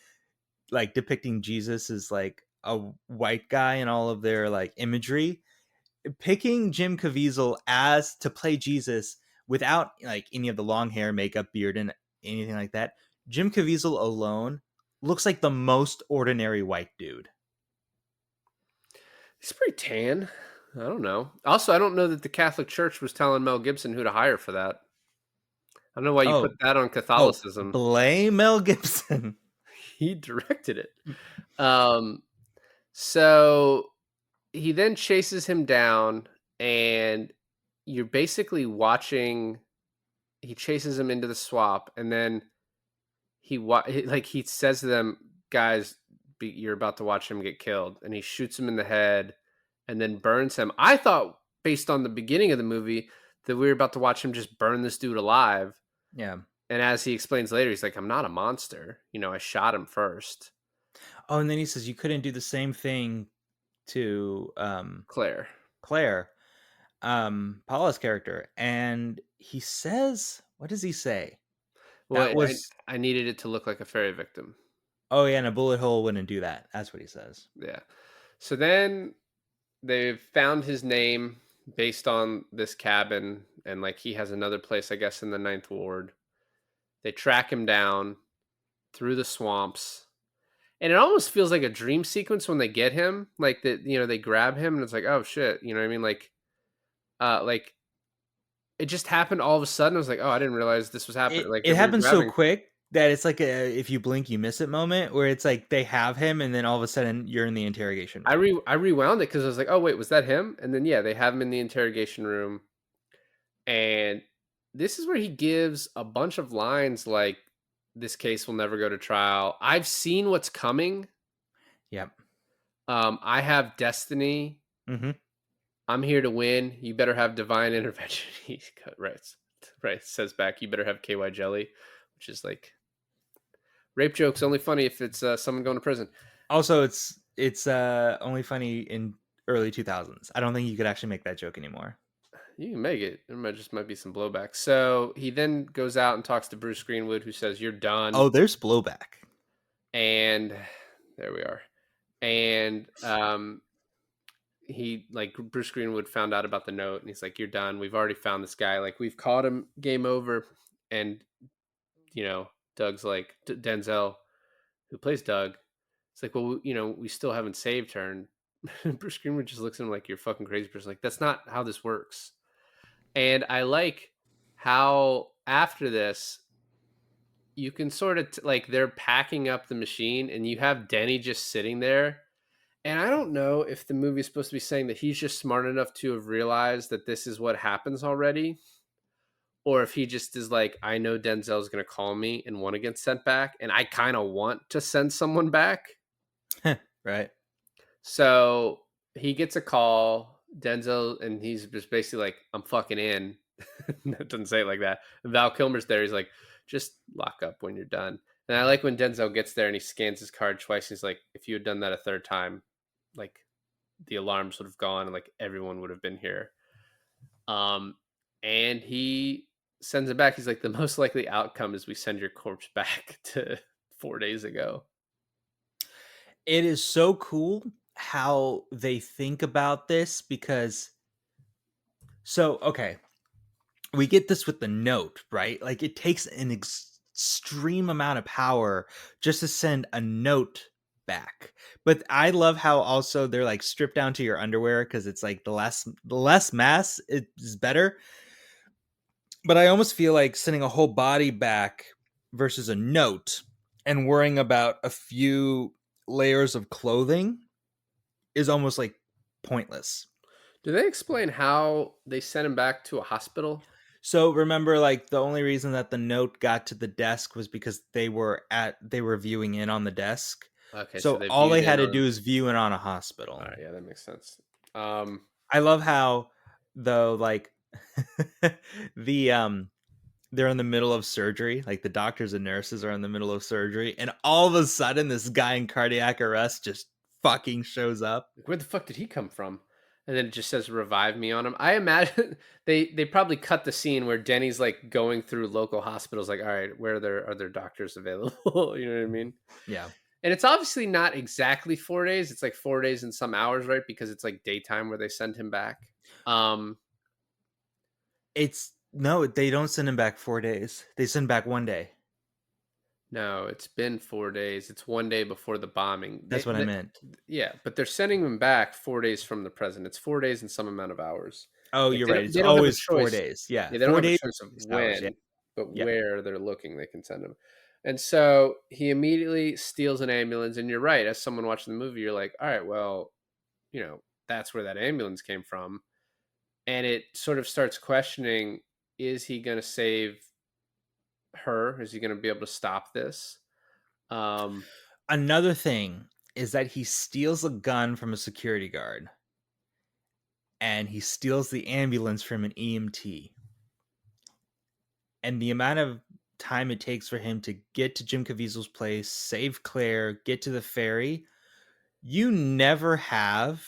like depicting Jesus as like a white guy and all of their like imagery, picking Jim Caviezel as to play Jesus without like any of the long hair, makeup, beard, and anything like that, Jim Caviezel alone looks like the most ordinary white dude. He's pretty tan. I don't know. Also, I don't know that the Catholic Church was telling Mel Gibson who to hire for that. I don't know why you put Oh, that on oh, Catholicism. blame Mel Gibson. He directed it. Um, so he then chases him down, and you're basically watching. He chases him into the swamp, and then he says to them, "Guys, you're about to watch him get killed," and he shoots him in the head, and then burns him. I thought, based on the beginning of the movie, that we were about to watch him just burn this dude alive. Yeah. And as he explains later, he's like, "I'm not a monster. I shot him first." Oh, and then he says you couldn't do the same thing to Claire. Claire, Paula's character, and he says, "What does he say?" Well, That was I needed it to look like a fairy victim. oh yeah, and a bullet hole wouldn't do that. That's what he says. Yeah. So then they've found his name based on this cabin, and like he has another place, I guess, in the Ninth Ward. They track him down through the swamps, and it almost feels like a dream sequence when they get him. Like that, they grab him, and it's like, oh shit, you know what I mean? Like it just happened all of a sudden. I was like, oh, I didn't realize this was happening. It Like it we're happened so grabbing. quick that it's like a if you blink you miss it moment where it's like they have him and then all of a sudden you're in the interrogation room. I rewound it because I was like, oh wait, was that him? And then yeah, they have him in the interrogation room, and this is where he gives a bunch of lines like, "This case will never go to trial. I've seen what's coming. Yep. I have destiny. Mm-hmm. I'm here to win. You better have divine intervention." He right, says back, "You better have KY jelly," which is like rape jokes only funny if it's someone going to prison. Also, it's only funny in early 2000s. I don't think you could actually make that joke anymore. You can make it. There might be some blowback. So he then goes out and talks to Bruce Greenwood, who says, "You're done." Oh, there's blowback. And there we are. And he like Bruce Greenwood found out about the note, and he's like, "You're done. We've already found this guy. Like we've caught him. Game over." And Doug's like Denzel, who plays Doug. It's like, well, we still haven't saved her. And Bruce Greenwood just looks at him like, "You're a fucking crazy person." Like that's not how this works. And I like how after this, you can sort of like they're packing up the machine, and you have Denny just sitting there. And I don't know if the movie is supposed to be saying that he's just smart enough to have realized that this is what happens already, or if he just is like, I know Denzel's going to call me and want to get sent back, and I kind of want to send someone back. Right. So he gets a call, Denzel, and he's just basically like, I'm fucking in. That doesn't say it like that. Val Kilmer's there. He's like, just lock up when you're done. And I like when Denzel gets there and he scans his card twice. He's like, if you had done that a third time, like the alarms would have gone and like everyone would have been here. And he sends it back. He's like, the most likely outcome is we send your corpse back to 4 days ago. It is so cool how they think about this because okay, we get this with the note, right? Like it takes an extreme amount of power just to send a note back. But I love how also they're like stripped down to your underwear because it's like the less mass is better. But I almost feel like sending a whole body back versus a note and worrying about a few layers of clothing is almost like pointless. Do they explain how they sent him back to a hospital? So remember, like the only reason that the note got to the desk was because they were viewing in on the desk. Okay, so So they all viewed they in had to on. do is view in on a hospital. All right, yeah, that makes sense. I love how though, like the they're in the middle of surgery, like the doctors and nurses are in the middle of surgery, and all of a sudden this guy in cardiac arrest just fucking shows up. Where the fuck did he come from? And then it just says "revive me" on him. I imagine they probably cut the scene where Denny's like going through local hospitals, like, all right, where are there doctors available? You know what I mean? Yeah. And it's obviously not exactly 4 days. It's like 4 days and some hours, right? Because it's like daytime where they send him back. It's no, they don't send him back 4 days. They send back 1 day. No, it's been 4 days. It's 1 day before the bombing. That's what I meant. Yeah, but they're sending him back 4 days from the present. It's 4 days and some amount of hours. Oh, Like you're they right. don't, It's they don't have a always 4 choice. days. Yeah. Yeah, they don't 4 have a days, choice of 6 when, hours, yeah. but Yeah. where they're looking, they can send him. And so he immediately steals an ambulance. And you're right. As someone watching the movie, you're like, all right, well, that's where that ambulance came from. And it sort of starts questioning, is he going to save her? Is he going to be able to stop this? Another thing is that he steals a gun from a security guard and he steals the ambulance from an EMT. And the amount of time it takes for him to get to Jim Caviezel's place, save Claire, get to the ferry, you never have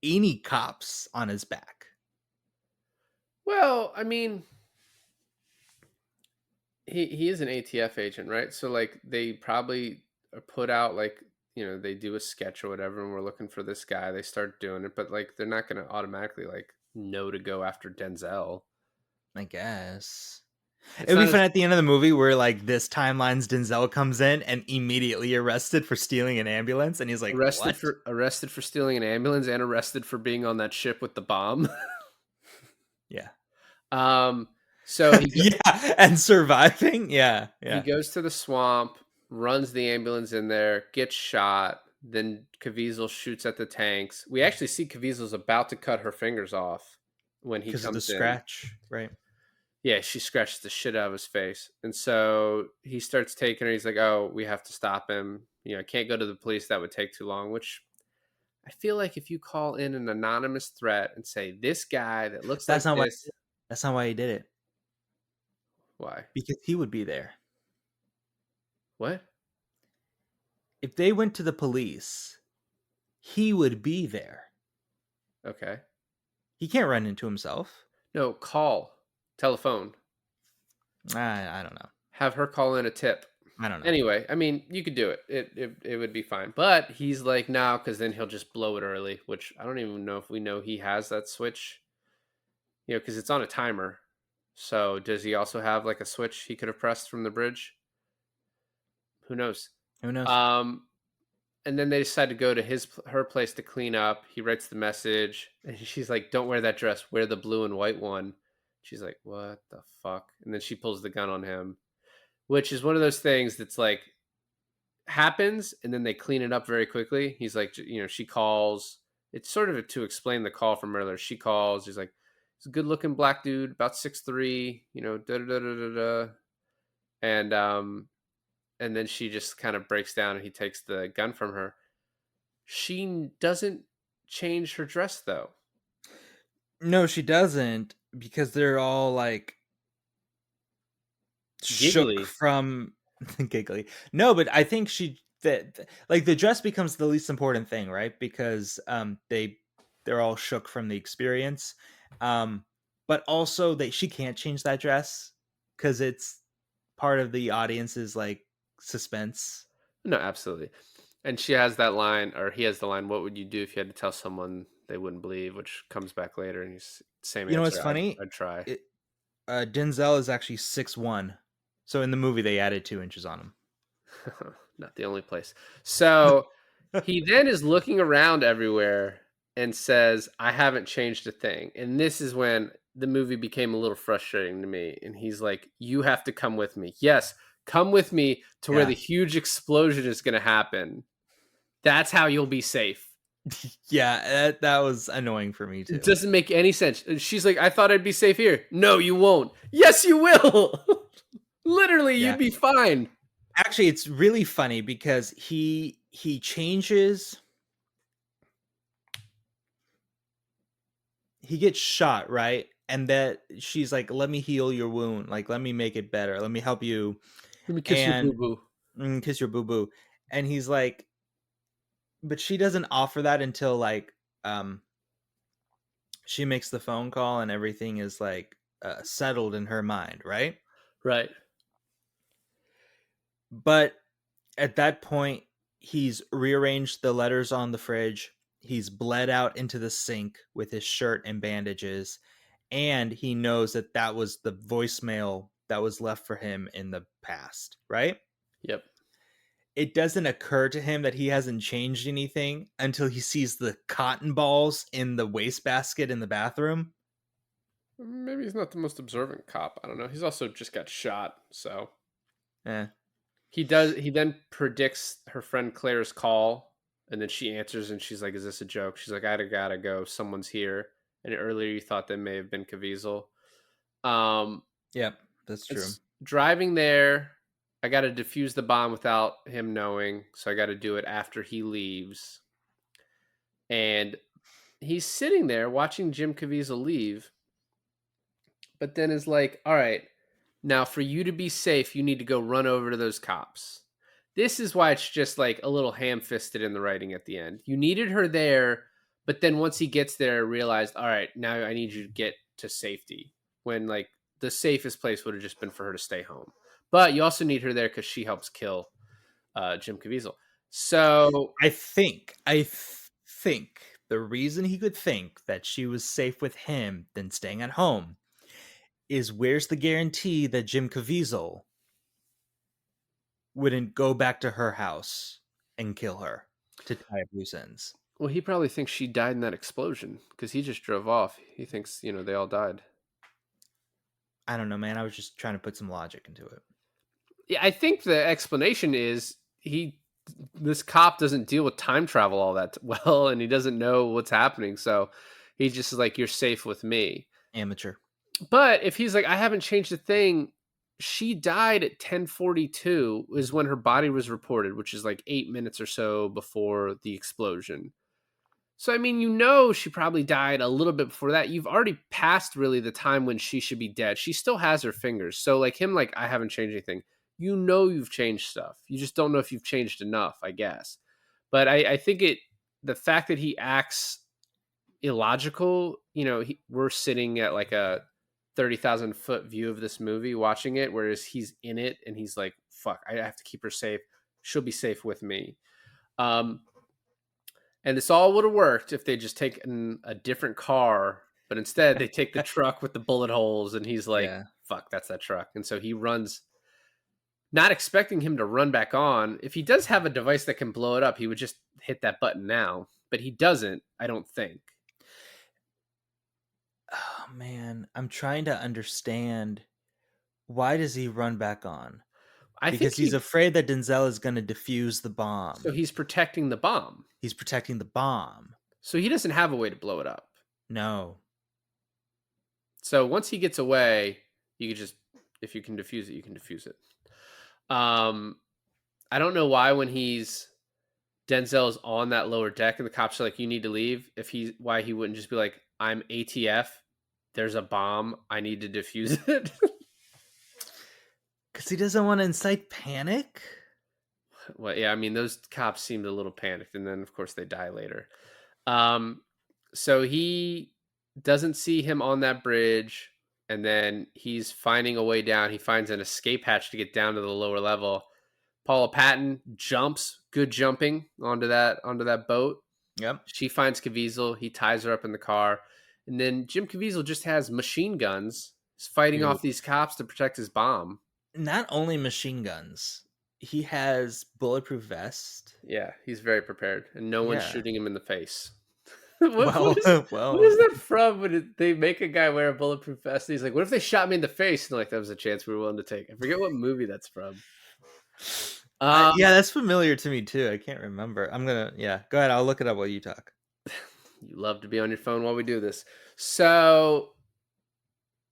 any cops on his back. Well, I mean, he is an ATF agent, right? So like they probably put out like they do a sketch or whatever, and we're looking for this guy. They start doing it, but like they're not going to automatically like know to go after Denzel. I guess. It's It'd be not fun as at the end of the movie where like this timeline's Denzel comes in and immediately arrested for stealing an ambulance, and he's like, arrested "What?" arrested for stealing an ambulance and arrested for being on that ship with the bomb. Yeah. So Yeah, and surviving. Yeah, he yeah. goes to the swamp, runs the ambulance in there, gets shot. Then Caviezel shoots at the tanks. We actually see Caviezel's about to cut her fingers off when he Because of the comes in. scratch, right? Yeah, she scratches the shit out of his face. And so he starts taking her. He's like, oh, we have to stop him. You know, I can't go to the police. That would take too long, which I feel like if you call in an anonymous threat and say, this guy that looks That's like not why. this, That's not why he did it. why? Because he would be there. What? If they went to the police, he would be there. Okay. He can't run into himself. No, call. Telephone. I don't know. Have her call in a tip. I don't know. Anyway, I mean, you could do it. It would be fine. But he's like, no, because then he'll just blow it early, which I don't even know if we know he has that switch. You know, because it's on a timer. So does he also have like a switch he could have pressed from the bridge? Who knows? Who knows? Um, and then they decide to go to her place to clean up. He writes the message, and she's like, "Don't wear that dress. Wear the blue and white one." She's like, "What the fuck?" And then she pulls the gun on him, which is one of those things that's like happens, and then they clean it up very quickly. He's like, you know, she calls. It's sort of to explain the call from earlier. She calls. He's like, "He's a good-looking black dude, about 6'3", you know, da da da da da da," and and then she just kind of breaks down, and he takes the gun from her. She doesn't change her dress though. No, she doesn't, because they're all like shook Giggly. from giggly. No, but I think she that like the dress becomes the least important thing, right? Because they're all shook from the experience. But also that she can't change that dress because it's part of the audience's like suspense. No, absolutely. And she has that line, or he has the line, "What would you do if you had to tell someone they wouldn't believe?" Which comes back later, and he's same You know what's answer. funny? I'd try. It, Denzel is actually 6'1", so in the movie they added 2 inches on him. Not the only place. So he then is looking around everywhere and says, "I haven't changed a thing." And this is when the movie became a little frustrating to me. And he's like, "You have to come with me. Yes, come with me to where Yeah. the huge explosion is going to happen. That's how you'll be safe." Yeah, that was annoying for me too. It doesn't make any sense. And she's like, "I thought I'd be safe here." "No, you won't." "Yes, you will." Literally, Yeah. you'd be fine. Actually, it's really funny because he changes. He gets shot, right? And that she's like, "Let me heal your wound. Like, let me make it better. Let me help you." Let me kiss your And boo boo. kiss your boo boo. And he's like, but she doesn't offer that until like um she makes the phone call and everything is like settled in her mind, right? Right. But at that point, he's rearranged the letters on the fridge. He's bled out into the sink with his shirt and bandages. And he knows that that was the voicemail that was left for him in the past, right? Yep. It doesn't occur to him that he hasn't changed anything until he sees the cotton balls in the wastebasket in the bathroom. Maybe he's not the most observant cop. I don't know. He's also just got shot, so Eh. he then predicts her friend Claire's call, and then she answers, and she's like, "Is this a joke?" She's like, "I gotta go. Someone's here." And earlier you thought that may have been Caviezel. Um, Yep, that's true. it's driving there. I got to defuse the bomb without him knowing, so I got to do it after he leaves. And he's sitting there watching Jim Caviezel leave, but then is like, "All right, now for you to be safe, you need to go run over to those cops." This is why it's just like a little ham-fisted in the writing at the end. You needed her there, but then once he gets there, realized, "All right, now I need you to get to safety." When like the safest place would have just been for her to stay home. But you also need her there because she helps kill Jim Caviezel. So I think the reason he could think that she was safe with him than staying at home is where's the guarantee that Jim Caviezel wouldn't go back to her house and kill her to tie up loose ends? well, he probably thinks she died in that explosion because he just drove off. He thinks, they all died. I don't know, man. I was just trying to put some logic into it. Yeah, I think the explanation is this cop doesn't deal with time travel all that well, and he doesn't know what's happening. So he just is like, "You're safe with me." Amateur. But if he's like, "I haven't changed a thing," she died at 10:42 is when her body was reported, which is like 8 minutes or so before the explosion. So I mean, she probably died a little bit before that. You've already passed really the time when she should be dead. She still has her fingers. So like him, like, I haven't changed anything. You've changed stuff. You just don't know if you've changed enough, I guess. But I think the fact that he acts illogical, we're sitting at like a 30,000 foot view of this movie watching it, whereas he's in it and he's like, fuck, I have to keep her safe. She'll be safe with me. Um, and this all would have worked if they just taken a different car, but instead they take the truck with the bullet holes, and he's like, Yeah. fuck, that's that truck. And so he runs, not expecting him to run back on. If he does have a device that can blow it up, he would just hit that button now, but he doesn't, I don't think. Oh man, I'm trying to understand why does he run back on? I think Because he's afraid that Denzel is going to defuse the bomb. so he's protecting the bomb. He's protecting the bomb. So he doesn't have a way to blow it up. No. So once he gets away, you can just, if you can defuse it, you can defuse it. I don't know why when Denzel's on that lower deck and the cops are like, you need to leave, why he wouldn't just be like, I'm ATF, there's a bomb, I need to defuse it. Because he doesn't want to incite panic? Well, yeah, I mean, those cops seemed a little panicked, and then of course they die later. So he doesn't see him on that bridge, and then he's finding a way down. He finds an escape hatch to get down to the lower level. Paula Patton jumps, good jumping onto that boat. Yep. She finds Caviezel. He ties her up in the car, and then Jim Caviezel just has machine guns. He's fighting Dude. off these cops to protect his bomb. Not only machine guns, he has bulletproof vest. Yeah, he's very prepared, and no one's Yeah. shooting him in the face. Well, what is that from? When they make a guy wear a bulletproof vest, and he's like, "What if they shot me in the face?" And like, that was a chance we were willing to take. I forget what movie that's from. Yeah, that's familiar to me too. I can't remember. Go ahead. I'll look it up while you talk. You love to be on your phone while we do this. So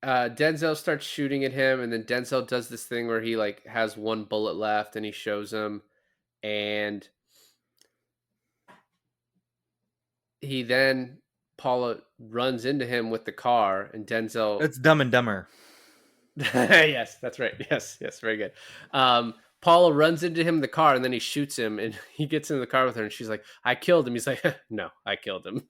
Denzel starts shooting at him, and then Denzel does this thing where he like has one bullet left, and he shows him, and Paula runs into him with the car, and Denzel. That's Dumb and Dumber. Yes, that's right. Yes, very good. Paula runs into him in the car, and then he shoots him, and he gets in the car with her, and she's like, "I killed him." He's like, "No, I killed him."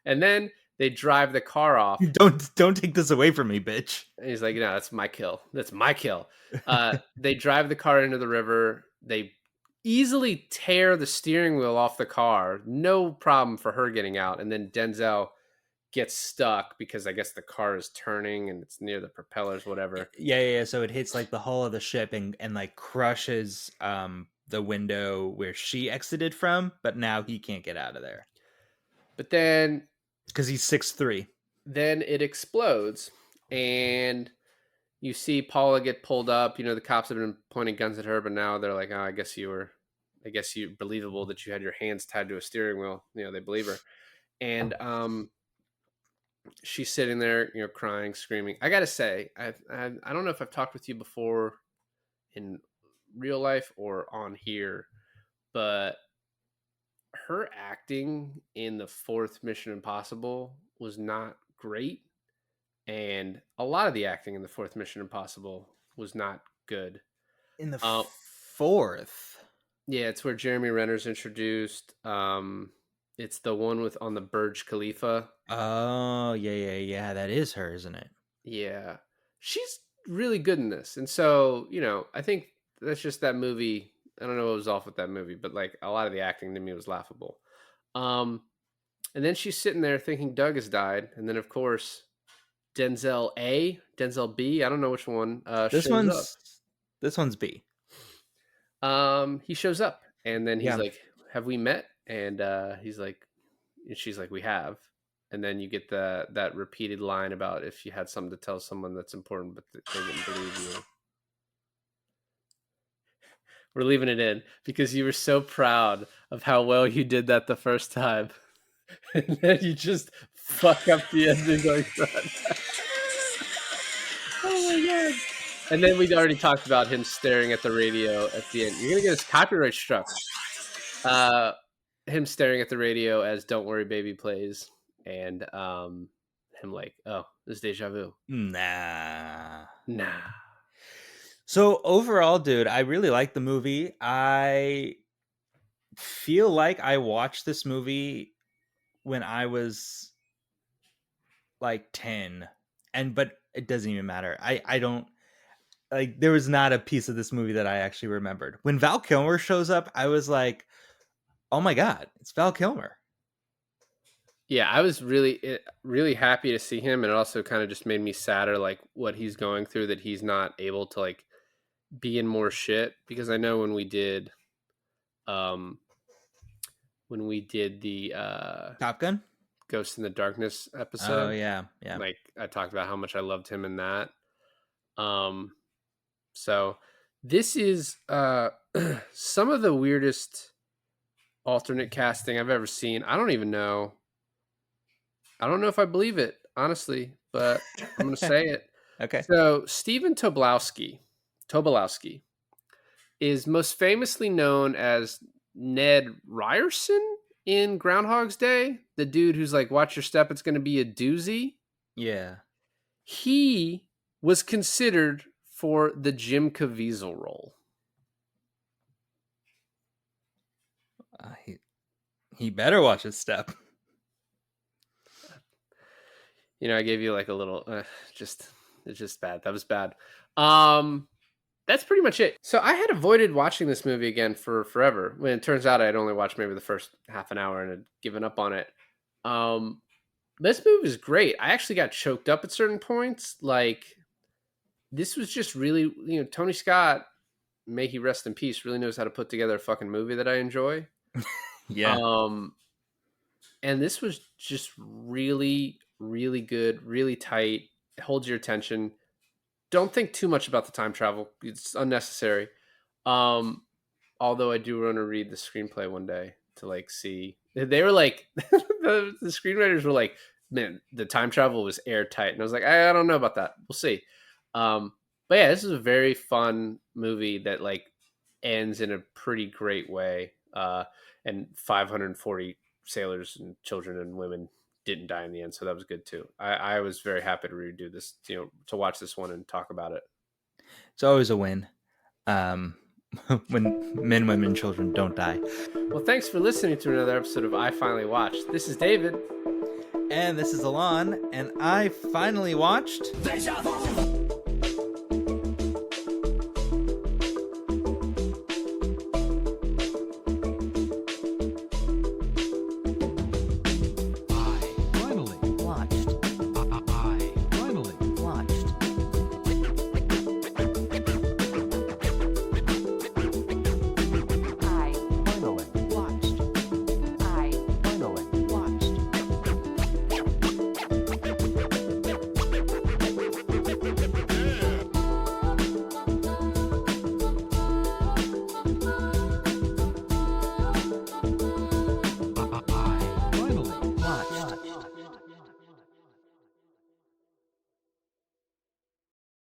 And then they drive the car off. Don't take this away from me, bitch. And he's like, "No, that's my kill. That's my kill." They drive the car into the river. They easily tear the steering wheel off the car. No problem for her getting out. And then Denzel gets stuck because I guess the car is turning and it's near the propellers, whatever. Yeah. So it hits like the hull of the ship and like crushes the window where she exited from, but now he can't get out of there. But then because he's 6'3". Then it explodes, and you see Paula get pulled up. The cops have been pointing guns at her, but now they're like, "Oh, I guess you're believable that you had your hands tied to a steering wheel." They believe her, and she's sitting there, crying, screaming. I gotta say, I don't know if I've talked with you before in real life or on here, but her acting in the fourth Mission Impossible was not great, and a lot of the acting in the fourth Mission Impossible was not good. In the fourth, yeah, it's where Jeremy Renner's introduced. It's the one on the Burj Khalifa. Oh yeah, that is her, isn't it? Yeah, she's really good in this, and so I think that's just that movie. I don't know what was off with that movie, but like a lot of the acting to me was laughable. And then she's sitting there thinking Doug has died, and then of course Denzel B, I don't know which one. This one's B. He shows up, and then he's like, "Have we met?" And he's like, and she's like, "We have." and then you get that repeated line about if you had something to tell someone that's important, but they didn't believe you. We're leaving it in because you were so proud of how well you did that the first time, and then you just fuck up the ending like that. Oh my god! And then we'd already talked about him staring at the radio at the end. You're gonna get his copyright struck. Him staring at the radio as "Don't Worry, Baby" plays, and him like, "Oh, this is Déjà Vu." Nah. Nah. So overall, dude, I really like the movie. I feel like I watched this movie when I was like 10, but it doesn't even matter. I don't like, there was not a piece of this movie that I actually remembered. When Val Kilmer shows up, I was like, oh my god, it's Val Kilmer. Yeah, I was really happy to see him, and it also kind of just made me sadder, like what he's going through, that he's not able to like be in more shit. Because I know when we did the Top Gun? Ghost in the Darkness Oh episode, yeah. like I talked about how much I loved him in that. So this is some of the weirdest alternate casting I've ever seen. I don't know if I believe it, honestly, but I'm going to say it. Okay. So Stephen Tobolowsky is most famously known as Ned Ryerson in Groundhog's Day, the dude who's like, watch your step, it's going to be a doozy. Yeah. He was considered for the Jim Caviezel role. He better watch his step. You know, I gave you like a little, it's just bad. That was bad. That's pretty much it. So I had avoided watching this movie again for forever. When it turns out I had only watched maybe the first half an hour and had given up on it. This movie is great. I actually got choked up at certain points. Like, this was just really, Tony Scott, may he rest in peace, really knows how to put together a fucking movie that I enjoy. Yeah. And this was just really, really good, really tight. It holds your attention. Don't think too much about the time travel. It's unnecessary. Although I do want to read the screenplay one day to like see. They were like, the screenwriters were like, man, the time travel was airtight. And I was like, I don't know about that. We'll see. But yeah, this is a very fun movie that like ends in a pretty great way. And 540 sailors and children and women didn't die in the end, so that was good too. I was very happy to redo this, to watch this one and talk about it. It's always a win when men, women, and children don't die. Well, thanks for listening to another episode of I Finally Watched. This is David. And this is Alon, and I finally watched Déjà Vu.